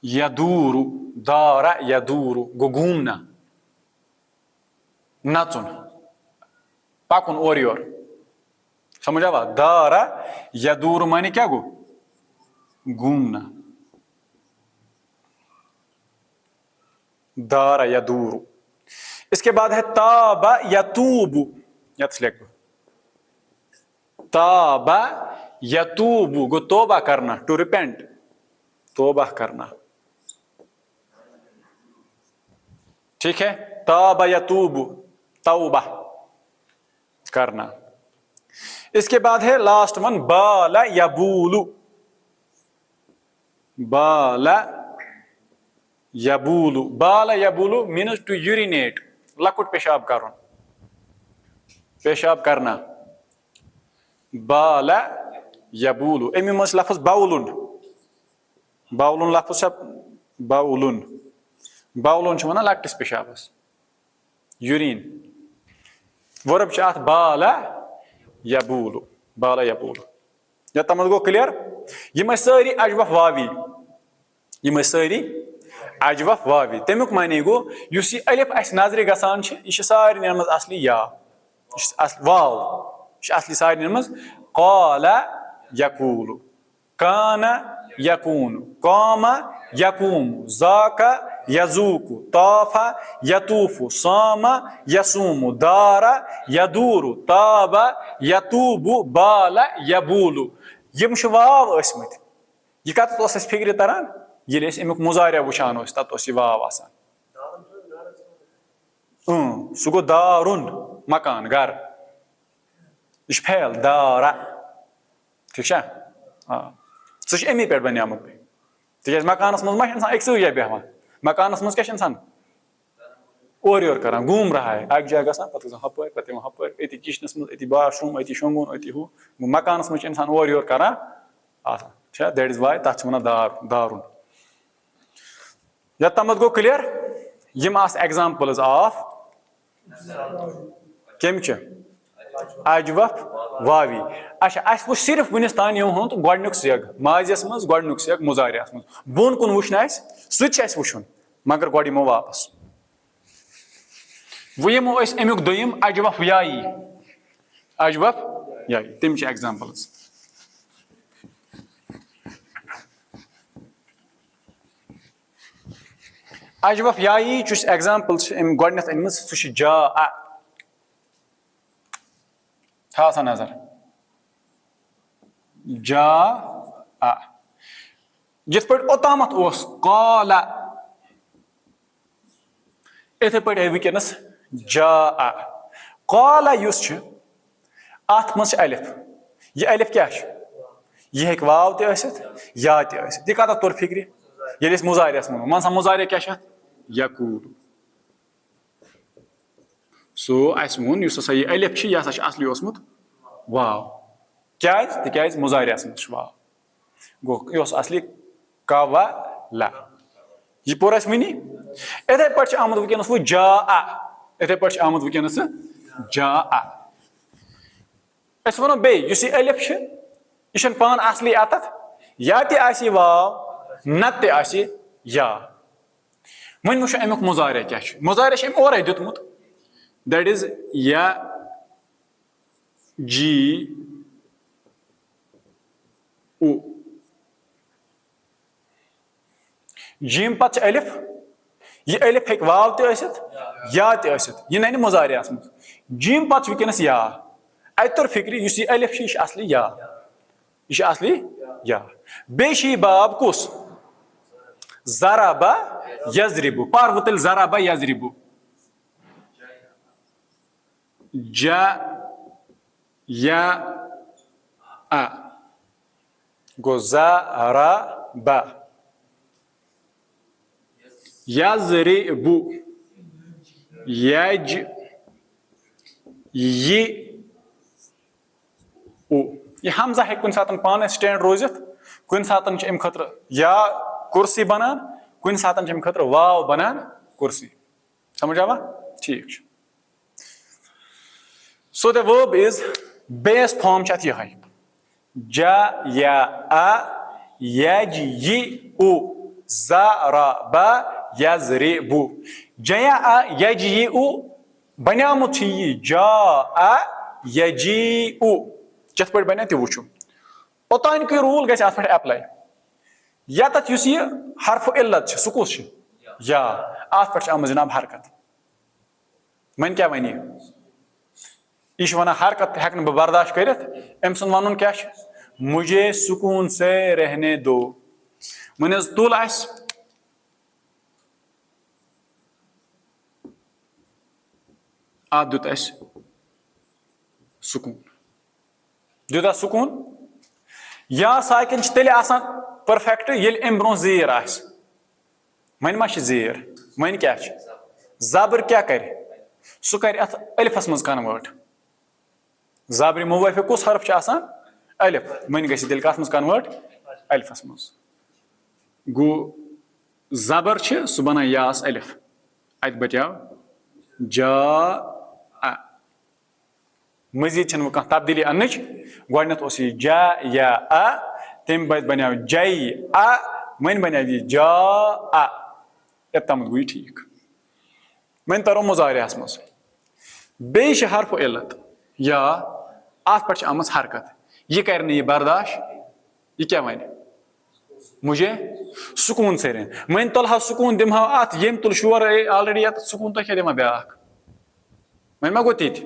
यदूरु, दारा यदूरु गो घूमना, नचुन, पकुन और योर, समझ आवा। दारा यदूरु माने क्या गो घूमना, दारा यदूरु। इसके बाद है ताबा यतूबु, ताबा यतूबु गो तोबा करना, टू रिपेंट, तोबा करना, ठीक है। ताबा यतूबु तौबा करना। इसके बाद है लास्ट वन बाला यबूलु, बाला यबूलु, बाला यबूलु मीन्स टू यूरिनेट, लकुट पेशाब करुन, पेशाब करना। बाला यबूलु अमी मज लफ्ज़ बाउलुन, बाउलुन लफ्ज़ बाउलुन, बाउलुन वन लकटिस पेशाबस, यूरिन। वर्ब अत बाला यबूलु, बाला यबूलु। या तमत गो क्लियर। यम सारी अजवफ वावी, यम सारी अजवफ वावी, तमुक माने गो युस अलिफ अस नजर गसान यह सारे मज असली या वाव, असली सारे मज। क़ाला यक़ूलु, काना यकूनु, क़ामा यक़ूमु, ज़ाक़ा यज़ूक़ु, तौफ़ा यतूफ़ु, सामा यसूमु, दारा यदूरु, ताबा यतूबु, बाला यबूलु। यम वाव ٲسमٕتۍ, यह कत अस फिक्र तरन ये अमुक मुजारिया वुचान तत वाव आसान। सह गो दारुन मकान गर यह फैल दारा ठीक सह अमी पे बनियामुत तिक मकानस मज इंसान अक्सै जाए बेहान मकानस मज क्या इंसान और योर करान घूम रहा है अक जाए गसान पे हपर पे हपर अति किचनस मज अति वाशरूम अति शोंगुन अति हू मकानस मज इंसान और योर करान दैट इज वाई तथ वन दारुन ये तमत go clear Yama examples of कम अजवफ वावी अच्छा अस वो सिर्फ वनिस तान यहुंद गोडनुक सेग माजियस मज गोडनुक सेग मुजारियस मज बोन कुन वुचन सह वुचन मगर गोड यमो वापस वो यमो अमुक दोयम अजवफ याई तम एग्जाम्पल्स अजवफ याई चुस एग्जाम्पल गोडनथ अनम सह जा था सा नजर जा जिथ पे ओतामत काला इथे पे वनस जा काला अत मज अलिफ यह क्या यह हेक वाव या यह कत तोर फिक्र ये मुजारियस मनो मन सा मुजारिया क्या यकूल सो अस वोन यह अलिफ यह हसा असली ओसमुत वाव क्या तिक मुजारियस मज वाव गो यह असली कवला यह पोर अस वनी इथे पे आमुत वनस वो जा इथे पे आमुत वनस जा अस वनो बे अलिफ यह पान असली अतथ या तह वाव नत या वन वो अमुक मुजारिया क्या मुजारिया ओर दुतमुत दैट इज या जी उ जीम पत अलिफ यह अलिफ हेक वाव या यह नन मुजारियास मज जीम पत वनस या अत तोर फिक्र यह अलिफ यह असली या यह असली या बे बाब कुस ज़राबा यज़रिबु पार वो तेल ज़राबा यज़रिबु जा या आ गो ज़राबा यज़रिबु यज ये ओ ये हमजा है कुन सातन पाने स्टैंड रोजित कुन सातन अम खतर या कुर्सी बनान कुन सातन अम खतर वाव बनान कुर्सी समझ आवा ठीक so the verb is base form छत यह जा या आ यज यी उ ज़राबा यज़रिबु जया आ यज यी उ बनियामुत यह जा आ यजी उ कथ पे बने तह वो ओतान कु रूल गि अत पे एप्लाई यत यह हरफ इल्लत सह कुस या अत पे आम जनाब हरकत मन क्या वन यह वन हरकत हेक बह बर्दाश्त कर अम सुन वन क्या मुझे सुकून से रहने दो वन तुल अत दुत सुकून दुत सुकून या साकिन तेल आसान परफेक्ट ये अम ब्रो जीर वन मा जीर वन क्या ज़बर क्या कर सह कर अत अलिफस मज कन्वर्ट ज़बर मुवफ़िक़ कुस हरफ आसान अलिफ वन गि तेल कत मज कन्वर्ट अलिफस मज गो ज़बर सह बना यास अलिफ अत बचाव जा मजीद वो कह तब्दीली अन गोडनथ जा या आ तम बनियाव जय आ वन बनियाव यह जा आ यम गई ठीक वन तरो मुजारियास मज बे हरफ इल्लत या अत पे आम हरकत यह कर यह बर्दाश्त यह क्या वन मुझे सुकून से रहन वन तुल सुकून दिम अत यम तुल शोर ऑलरेडी ये सुकून तो क्या दिमा ब्या वन मा गो तीत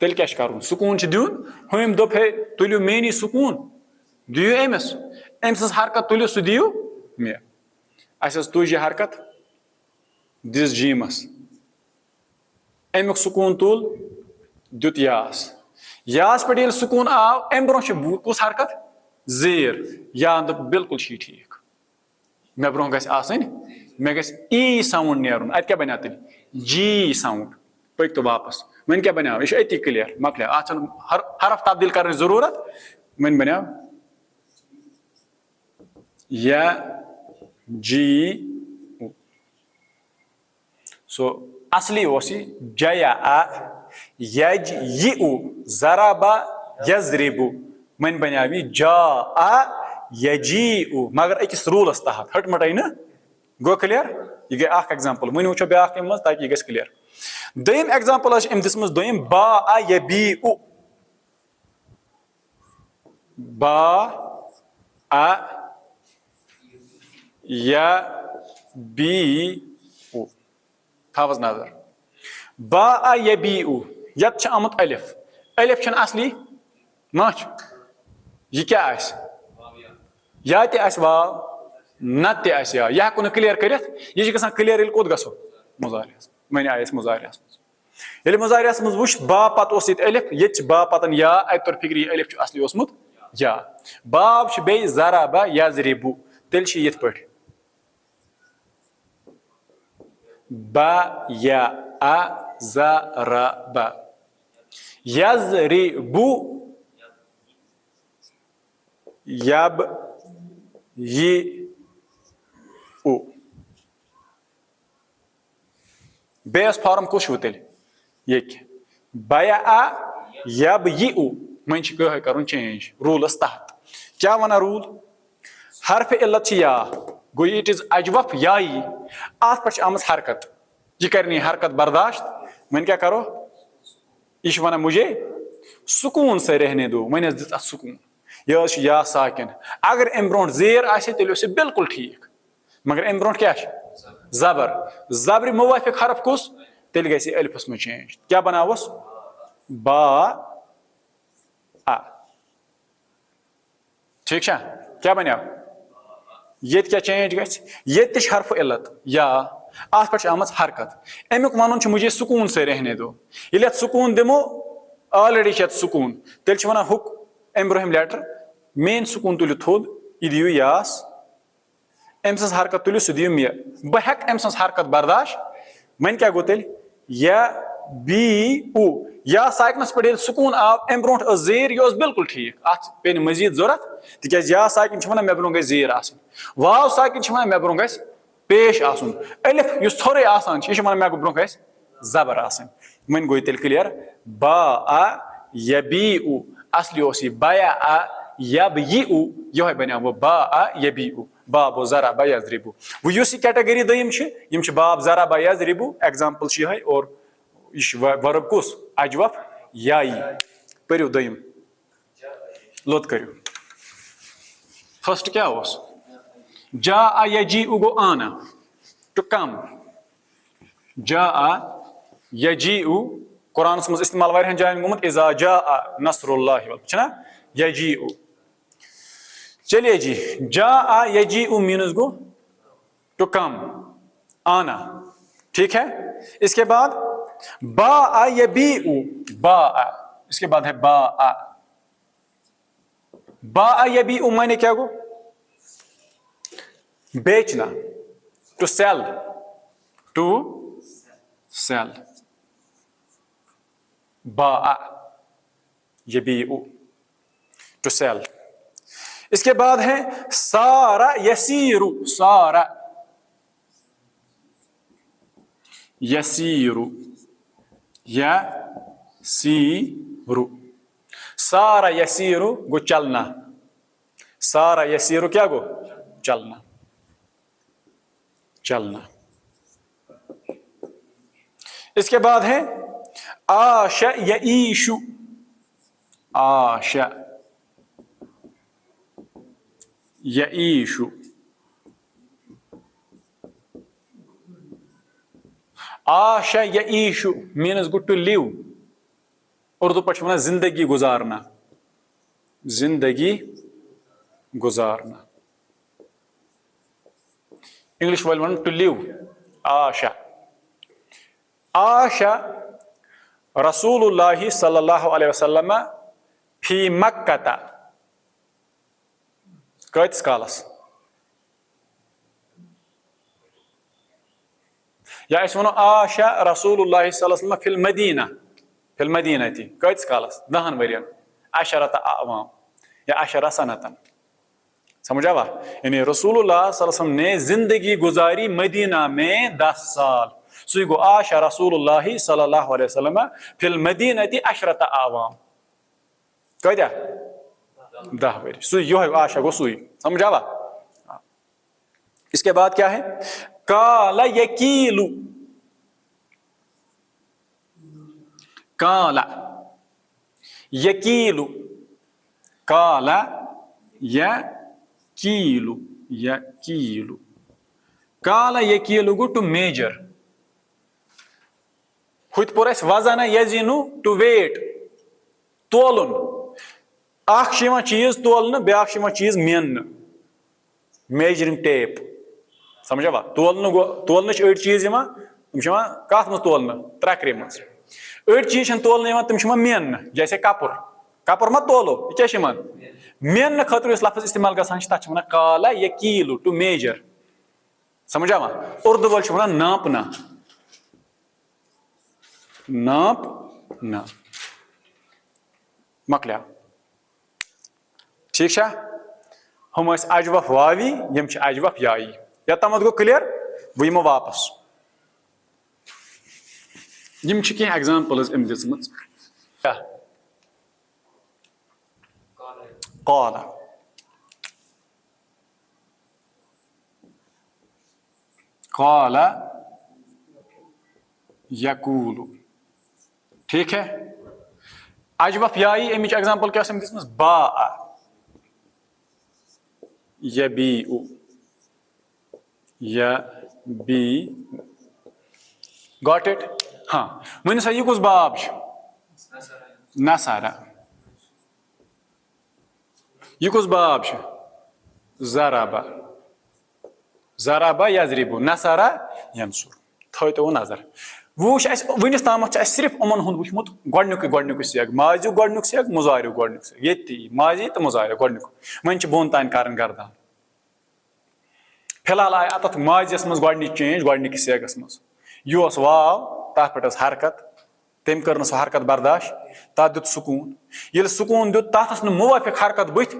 तेल क्या कर सुकून दिन हम दोप हे तुलियो मेनी सुकून दियो अमिस अम सज हरकत तुलियो सह दियो मे अस तुज यह हरकत दिस जीमस अमुक सुकून तुल दुत यास यास पे ये सुकून आव अम ब्रो कुस हरकत जेर या बिल्कुल ठीक मे ब्रो मे ई साउंड नेरुन अत क्या बना तेल जी साउंड पक तो वापस वन क्या बना यह अति क्लियर मकल अत हरफ तब्दील करने जरूरत वन बना या जी सो असली जया यज यु जराबा यजरिबु मन बना जा यजी मगर अकिस रूलस तहत हट मट न गो क्लियर यह गई एग्जाम्पल वन वो ब्या ताकि यह क्लियर दोम एग्जाम्पल अम दिसम दोम बा या बी उ बा आ या बी उ थवस नजर बा आ या बी उ यत आमुत अलिफ अलिफ असली मच यह क्या या वाव न या यह हेको क्लियर कर यह क्लियर ये कोत गो मुजारियस वन आयस मुजारियस ये मुजारियस मज वुच बा पत अलिफ ये बा पतन या अत तोर फिक्र यह अलिफ असली ओसमुत या बाब बे जराबा यजरिबु तेल ये पे बा या आ जराबा यजरिबु यब ये उ बेस फॉर्म कुछ तेल ये बया आ यब ये उ मन कर चेंज रूलस तहत क्या वना रूल हरफ इल्लत या गो इट इज अजवफ याई अत पे आम हरकत यह कर हरकत बर्दाश्त वन क्या करो यह वन मुझे सुकून से रहने दो वन दिस सुकून यह या साकिन अगर अम ब्रो जेर तेल बिल्कुल ठीक मगर अम ब्रो क्या जबर जबर मुवाफिक हरफ कुस तेल गई अलिफस में चेंज क्या बनावस बा आ ठीक क्या बनो ये क्या चेंज ये हरफ इल्लत या अत पे आम हरकत अमुक वन मुझे सुकून से रहने दो ये सुकून दिमो ऑलरेडी सुकून तेल वन हुक अम ब्रोहम लेटर मेन सुकून तुल थोद यह दियो यास अम सज हरकत तुल सह दियो मे बह हेक अम सज हरकत बर्दाश्त वन क्या गो तेल या बी उ या साइकनस पे सुकून आव अम ब्रो जेर यह बिल्कुल ठीक अत पे मजीद जरूरत तिक या साइकिन वन मे ब्रो गई जेर वाव साइकिन वन मे ब्रो गई पेश आसन अलिफ इस थोड़े आसान यह वन मे ब्रो गई जबर आसन वन गो तेल क्लियर बा आ या बी उ असली बया आ यब यी उ यह बना वो बा आ या बी उ बाब जरा बा यजरिबु वो यह कैटेगरी दोम बाब जरा बा यजरिबु एग्जाम्पल यह और यह वर्ब कुस अजवफ याई पर्यु दोम लोत करू फर्स्ट क्या जा आ यजी उ गो आना टू कम जा आ यजी उ कुरान मज इस्तेमाल वारियान जायन गोमुत इजा जा नसरुल्लाह यजी उ चलिए जी जा आ यजी उ मीनस गो टू कम आना ठीक है इसके बाद बा आ या बी उ बा आ इसके बाद है बा आ या बी उ मैंने क्या गो बेचना टू सेल बा आ या बी उ टू सेल इसके बाद है सारा यसीरु सारा यसीरु या सीरु सारा यसीरु गो चलना सारा यसीरु क्या गो चलना इसके बाद है आशा यईशु आशा यईशु आशा यईशु means go to live Urdu पे वन जिंदगी गुजारना इंग्लिश वाले वन टू लिव आशा रसूलुल्लाह सल्लल्लाहु अलैहि वसल्लम फी मक्का कतिस कालस या अस वनो आशा रसूलुल्लाह सल्लल्लाहु अलैहि वसल्लम फिल मदीना कतिस कालस 10 वरियन अशरत अवाम या अशरा सनतन समझ आवा यानी रसूलुल्लाह सल्लल्लाहु अलैहि वसल्लम ने जिंदगी गुजारी मदीना में 10 साल सो गो आशा रसूलुल्लाह सल्लल्लाहु अलैहि वसल्लम फिल मदीना अशरत अवाम कदा 10 वरी सो यो आशा गो सुई समझ आवा। इसके बाद क्या है काला यकीलु काला यकीलु काला यकीलु यकीलु काला यकीलु गो टू मेजर हुत पुर वजन यजीनु टू वेट तोलन अख चीज तोलन ब्या चीज मेन मेजरिंग टेप समझा तोलन अड़ चीज तम कत मज तोलन त्रकरे मज अड़ चीज तोलन तम मेन जैसे कपुर कपुर मा तोलो क्या मेन खतर लफ्ज इस्तेमाल गसान तथा वन काला यकीलु टू मेजर समझा उर्दू वाल वन नापना नापना मकलिया ठीक है हम अजवफ वावी यम अजवफ याई या तमत गो क्लियर वो यमो वापस यम कह एग्जाम्पल्स अम दिसमत काला काला यकूलु ठीक है अजवफ याई अमिच एग्जाम्पल क्या दिसमत बा यबीउ यबी गॉट इट हाँ वन सा यह कुछ बाब नसारा यह कुछ बाब ज़राबा ज़राबा यज़रिबु नसारा यंसुर थो तो नजर वो वनिस ताम सिर्फ उमन हुंद वुचमुत गोडनुक सेग माजिक गोडनुक सेग मुजारिक गोडनुक सेग ये माजी तो मुजारिक गोडनुक वन बोन तान करन गर्दान फिलहाल आय अत माजियस मज गोडनिक चेंज गोडनिक सेगस मज यह वाव तथ पे हरकत तम कर सो हरकत बर्दाश्त तथ दुत सुकून ये सुकून दुत तथ मुवाफिक हरकत बुथ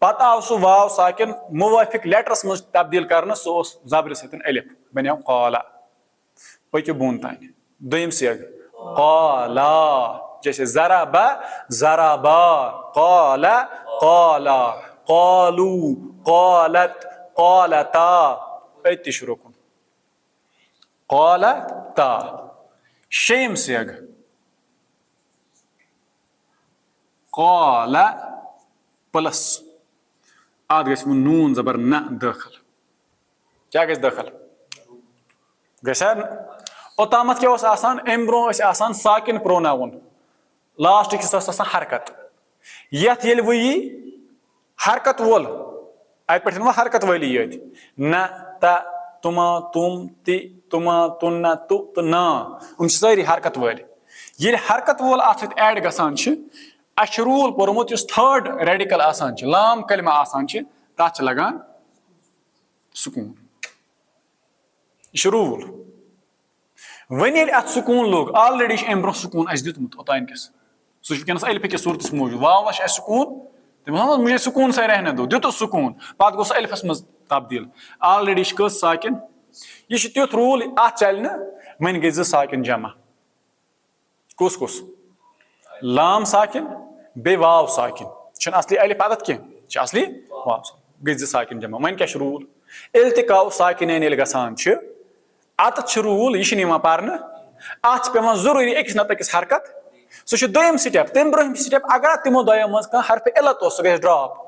पत आव सो वाव साकिन मुवाफिक लेटरस मज तब्दील कर सो जबर सतन अलिफ बनो काला पक्यो बोन तान दोम सेग काला जैसे ज़राबा ज़राबा काला काला कालू कालत कालता अति रुकन कालता शेम सेग काला प्लस आद गस नून जबर न दाखिल क्या गस दाखिल गसन ओतामत क्या आसान अम ब्रो आसान साकिन प्रोनाउन लास्ट किस आसान हरकत यथ ये वो यी हरकत वोल अत पे हरकत वाली ये न त तुमा तुम ति तुमा तुन्ना तु तो ना उन सारी हरकत वाल ये हरकत वोल अत ऐड गसान अस रूल पोर्मुत थर्ड रेडिकल आसान लाम कलमा आसान तथ लगान सुकून यह रूल वन अत सुकून लोग ऑलरेडी अम ब्रो सुकून अस दितमुत ओतान किस सह अलिफ किस सूरत मौजूद वाव सुकून तम मुझे सुकून से रहने दो दित सुकून पत गो अलिफस मज तब्दील ऑलरेडी कस साकिन यह तुथ रूल अत चल वन गई साकिन जमा कुस कुस लाम साकिन बे वाव साकिन असली अलिफ अदत कह असली वाव गई साकिन जमा वन क्या रूल इल्तिकाउ साकिनैन गसान अत रूल यह पान अत पे जरूरी अकिस नत अकिस हरकत सह दोम स्टेप तम ब्रोहम स्टेप अगर तमो दोयो मज हरफ इल्लत सह गई ड्रॉप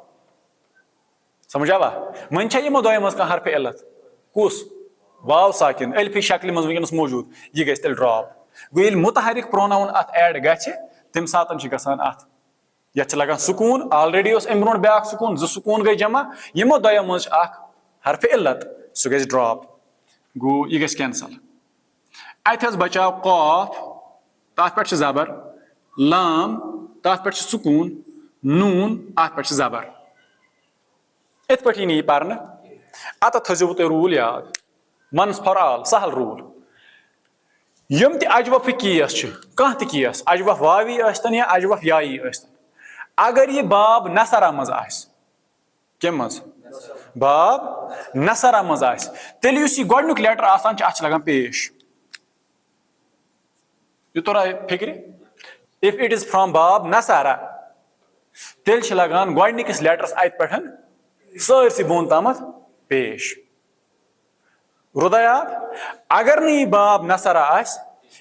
समझ आवा वन यमो दोयो मज हरफ इल्लत कुस वाव साकिन अलिफ शक्ल मज वनस मौजूद यह गई तेल ड्रॉप गो ये मुतहरिक प्रोनाउन अत ऐड गम सात गसान अत यथ लगान सुकून ऑलरेडी अम ब्रो ब्या सुकून सुकून गई जमा यमो दोयो मज हरफ इल्लत सह गई ड्रॉप गो यह गई कैंसल अत बचाव कॉफ तथ पे जबर, लाम तथ पे सुकून, नून अत पे जबर। इत पे यह पर्न अत थो तुम रूल याद, वंस फॉर ऑल सहल रूल। यम त अजवफ केस कह केस अजवफ वावी यस्तन या अजवफ याई यस्तन, अगर यह बाब नसरा मज कम मज बाब नसरा मज तेल यह गोडनुक लेटर आसान लगन पेश। यह तोरा फिक्र इफ इट इज फ्रॉम बाब नसरा तेल लगान गोडनिकस लेटरस अत पे सरसी बोन तामत पेश। रुदयात अगर नहीं बाब नसरा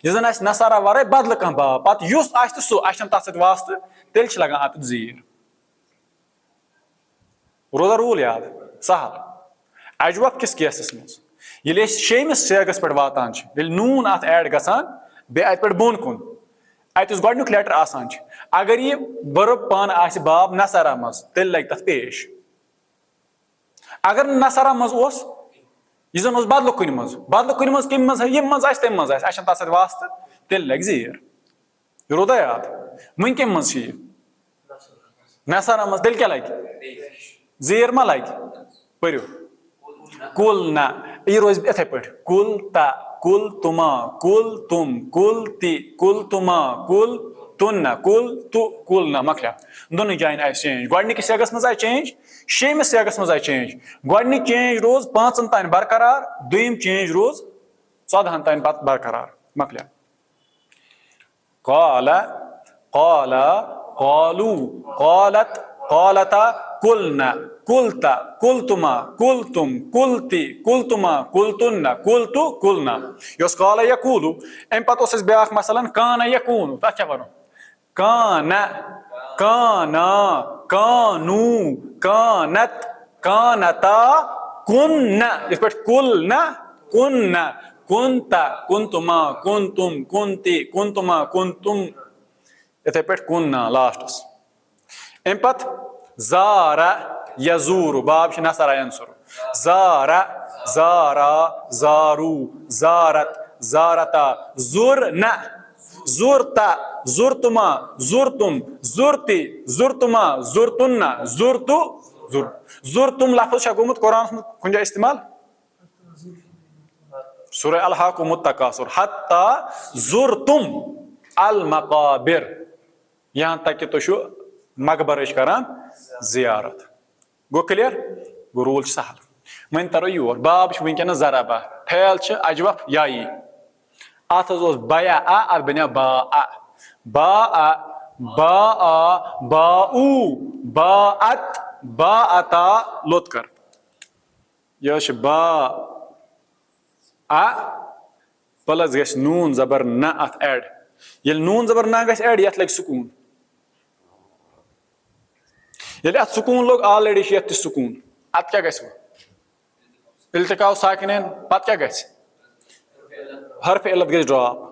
यह नसरा वर बदल कह बाब पे युस तो सह तथ वास्त तेल लगान अत जीर। रुदा रूल याद सहल अजवफ किस केसस मज ये शेमिस सेगस पे वातान नून अत ऐड गसान बे अत पे बोन कुन अत गोडनुक लेटर आसान अगर यह वर्ब पान बाब नसरा मज तेल लग तथ पेश। अगर नसरा मज यह जन बदल कुन मज कम मज यम मज तम मज तथ वास्त तेल लग जीर। रुदा याद वन कम मज नसरा मज तेल क्या लग जीर मा लग परो कुल ना यह रोज इथे पे कुल ता कुल तुमा कुल तुम कुल ति कुल तुमा कुल तुन्ना कुल तु कुल ना मकलिया दोनों जाइन चेंज गोडनिक सेगस मज चेंज शेमिस सेगस मज चेंज गोडनिक चेंज रोज 5 तान बरकरार दुम चेंज रोज 14 तान पत बरकरार मकलिया। काला काला कालू कालत कालता कुलना कुलता कुलतुमा कुलतुम कुलति कुलतुमा कुलतुन्ना कुलतु कुलना यस काला यकूलू अम पे ब्या मसलन काना यकून तथ क्या वन काना काना कानू कानत कानता कुन्ना इस पे कुलना कुन्ना कुंता कुंतुमा कुंतुम कुंति कुंतुमा कुंतुम इथे पे कुन्ना लास्टस। अम पे ज़ारा यज़ूरु बाब नसरा यंसुरु ज़ारा ज़ारा ज़ारू ज़ारत ज़ारता ज़ुरना ज़ुरता ज़ुरतुमा ज़ुरतुम ज़ुरति ज़ुरतुमा ज़ुरतुन्ना ज़ुरतु ज़ुर ज़ुरतुम लफ्ज़ गोमुत कुरान में कुन जाय इस्तेमाल सूरह अल-हाकुमुत तकासुर हत्ता ज़ुरतुम अल मकाबिर यहाँ तक कि तुम मकबर करान जियारत गो क्लियर गो रूल सहल। वन तरो योर बाब वनकन जराबा फैल अजवफ याई अत बया अत बनो बा बा बा बाऊ बा अत बा अता लोत कर यह बा प्लस गस नून जबर न अत ऐड ये नून जबर न गस ऐड ये लग सुकून ये अत सुकून लोग ऑलरेडी ये सुकून अत क्या गस इल्तिकाउ साकिनैन पत क्या गस हरफ इल्लत गस ड्रॉप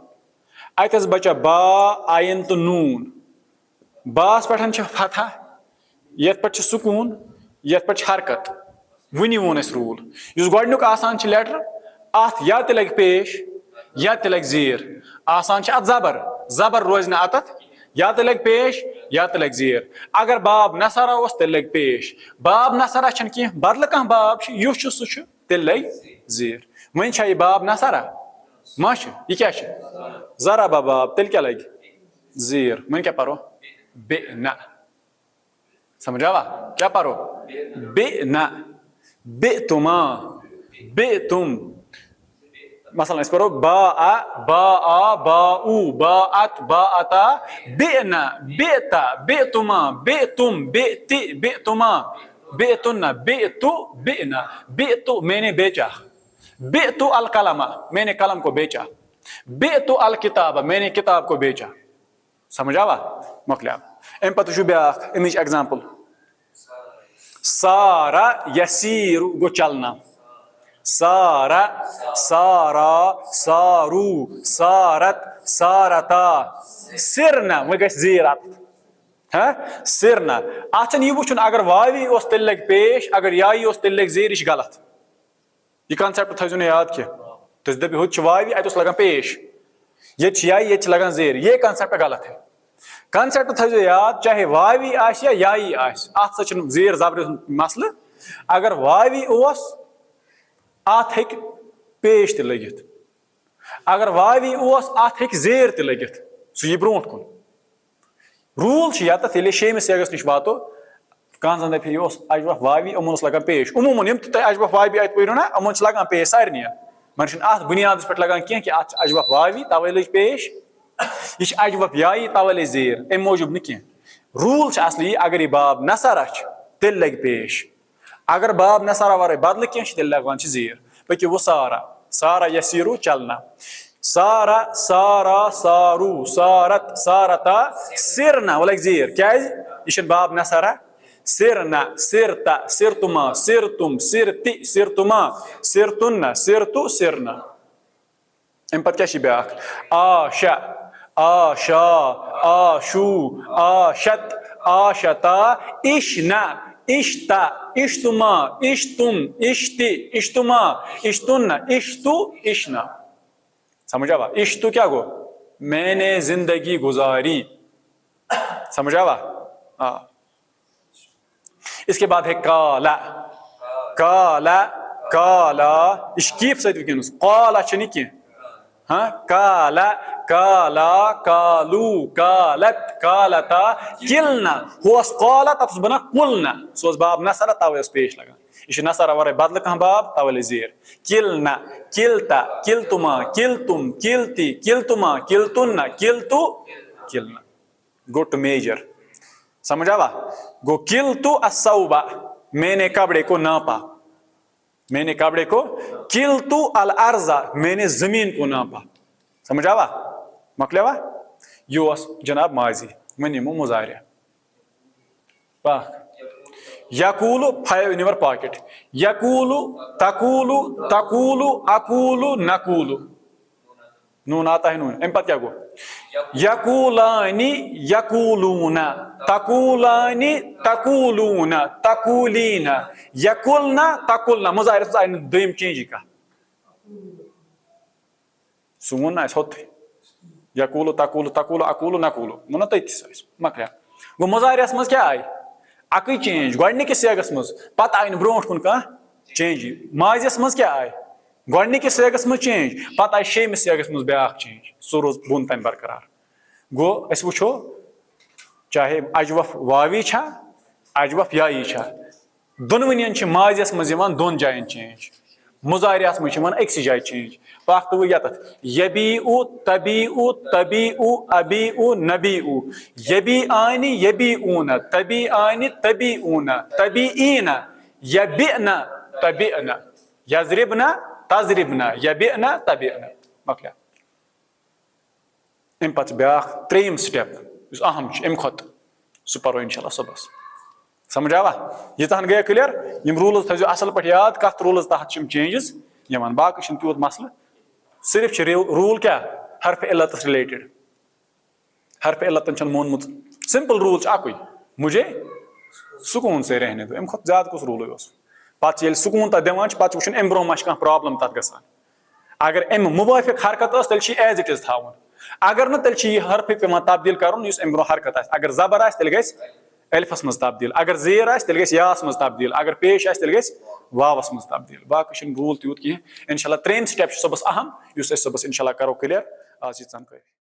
अतस बचा बा आयन तो नून बास पे फतह ये पे सुकून ये पे हरकत वनी वोन रूल इस गोडनुक आसान लेटर अत या तो लग पेश या तो लग जीर आसान अत जबर जबर रोज ना अत या तो लग पेश या तो लग जीर। अगर बाब नसरा तेल लग पेश बाब नसरा कह बदल कह बाब युस सह तेल लग जीर वन यह बाब नसरा मा यह क्या जरा बाब तेल क्या लग जीर वन क्या परो बे न समझावा क्या परो बे न बे तुमा बे तुम मसलन इस परो बा आ बा ऊ बा अत बा अता बे न बेता बे तुमा बे तुम बे ति बे तुमा बे तुन्ना बे तु बे न बे तु मैंने बेचा बे तु अल कलमा मैंने कलम को बेचा बे तु अल किताब मैंने किताब को बेचा समझावा मकलिया। अम पे ब्या अमिच एग्जाम्पल सारा यसीरु गो चलना सारा सारा सारू सारत सारता सिरना वह गस जीर सिरना अन यह वुचन अगर वावी तेल लग पेश अगर याई तेल लग जीर यह गलत यह कॉन्सेप्ट थो याद कह तुम दपो हु वावी अत लगन पेश ये लगन जेर, ये कंसेप्ट गलत है। कंसेप्ट थो याद, चाहे वावी आस या याई आस, अत जेर जबर मसल। अगर वावी ओस अत हेक पेश त लगित, अगर वावी ओस अत हेक जेर त लगित, सह यी ब्रोट कुन। रूल यत ये शेमिस सेगस नश वातो कह जन दप यह अजवफ वावी यमन लगन पेश। अमूमन यम तुम अजवफ वावी अत पो ना यमन लगन पेश सारे, मन अत बुनियाद पे लगन कह कि अत अजवफ वावी तवे लज पेश, यह अजवफ याई तवे लज जेर, अम मूजूब न कह। रूल असल यह, अगर यह बाब नसर तेल लग पेश, अगर बाब नसरा वर बदल कह तेल लगवान जेर। पकि वो सारा, सारा यसीरू चलना, सारा सारा सारू सारत सारता सिरना वो लग जेर, क्या यह बाब नसरा। सिरना सिरता सिरतुमा सिरतुम सिरति सिरतुमा सिरतुन्ना सिरतु सिरना। अम पे क्या ब्या आशा आशा आशू आशत आशता इशना इश्ता इश्तुमा इश्तुम इश्ति इश्तुमा इश्तुन्ना इश्तु इश्ना। समझ आवा? इश्तु क्या गो? मैंने जिंदगी गुजारी। समझ आवा? हाँ। इसके बाद है काला, काला काला इश्कीफ सदुस काला चनी की, हाँ काला काला कालू कालत कालता किलना होस काला तब बना कुलना, सोस बाब नसरा तवे पेश लगा। यह नसरा वर बदल कह बाब तवे जेर। किलना किलता किलतुमा किलतुम किलती किलतुमा किलतुन्ना किलतु किलना। Go to major. समझ आवा? गो किलतु असौबा, मैंने कपड़े को नापा, मैंने कपड़े को। किलतु अल अर्जा, मैंने जमीन को नापा। समझ आवा? मकलेवा? यो जनाब माजी वन यमो मुजारिया। यकूलु 5 in your pocket, यकूलु तकूलु तकूलु अकूलु नकूलु, नून आता है नून। अम क्या गो? यकूलानी यकूलूना तकूलानी तकूलूना तकूलीना यकुलना तकुलना। मुजाहिर आय दोम चेंज का सुन होत यकूलु तकूलु तकूलु अकूलु नकूलु मुना तथि मकलिया। गो मुजाहिरस मज क्या आय? अक चेंज गोडनिकिस सेगस मज, पत आय ब्रोट कुन कह चेंज। माजियस मज क्या आय? गोडनिकिस सेगस मज चेंज, पत आय शेमिस सेगस मज ब्या चेंज, सो रोज बोन तन बरकरार। गो अस वो चाहे अजवफ वावी छा अजवफ याई छा, दोनवनियन माजियस मज दोन जायन चेंज, मुजारियास मज अक्स जाय चेंज। पाक तो यत यबीउ तबीउ तबीउ अबीउ नबीउ यबी आनी यबीऊना तबी आनी तबीऊना तबीईना यबिना तबीना यजरिबना तजरिबना यबिना तबीना। मकलिया। अम पे ब्या 3 स्टेप अहम अम खुद सह पो इंशाल्लाह सुबह। समझ आवा? यहन गए क्लियर। यम रूल्स थो असल पे याद, कत रूल्स तहत चेंजेस यवान, बाकी तूत मसल। सिर्फ रूल क्या हरफ इल्लत रिलेटेड, हरफ इल्लतन मोनमुत सिंपल रूल अकुई, मुझे सुकून से रहने दो। अम खुद ज्यादा कुछ रूल पे सुकून तक दिवान पे वो अम ब्रोह मा कह प्रॉब्लम तथ ग। अगर अम मुवाफिक हरकत तेल एज इट इज थावन, अगर न तेल यह हरफ पे तब्दील कर अम ब्रोह हरकत। अगर जबर आ तेल गस अलिफस मज तब्दील, अगर जेर आ तेल गस यास मज तब्दील, अगर पेश आ तेल गस वावस मज तब्दील। बाकी रूल तूत कह। इंशाल्लाह 3 स्टेप सुबह अहम, सुबह इंशाल्लाह करो क्लियर। आज ये जानकारी।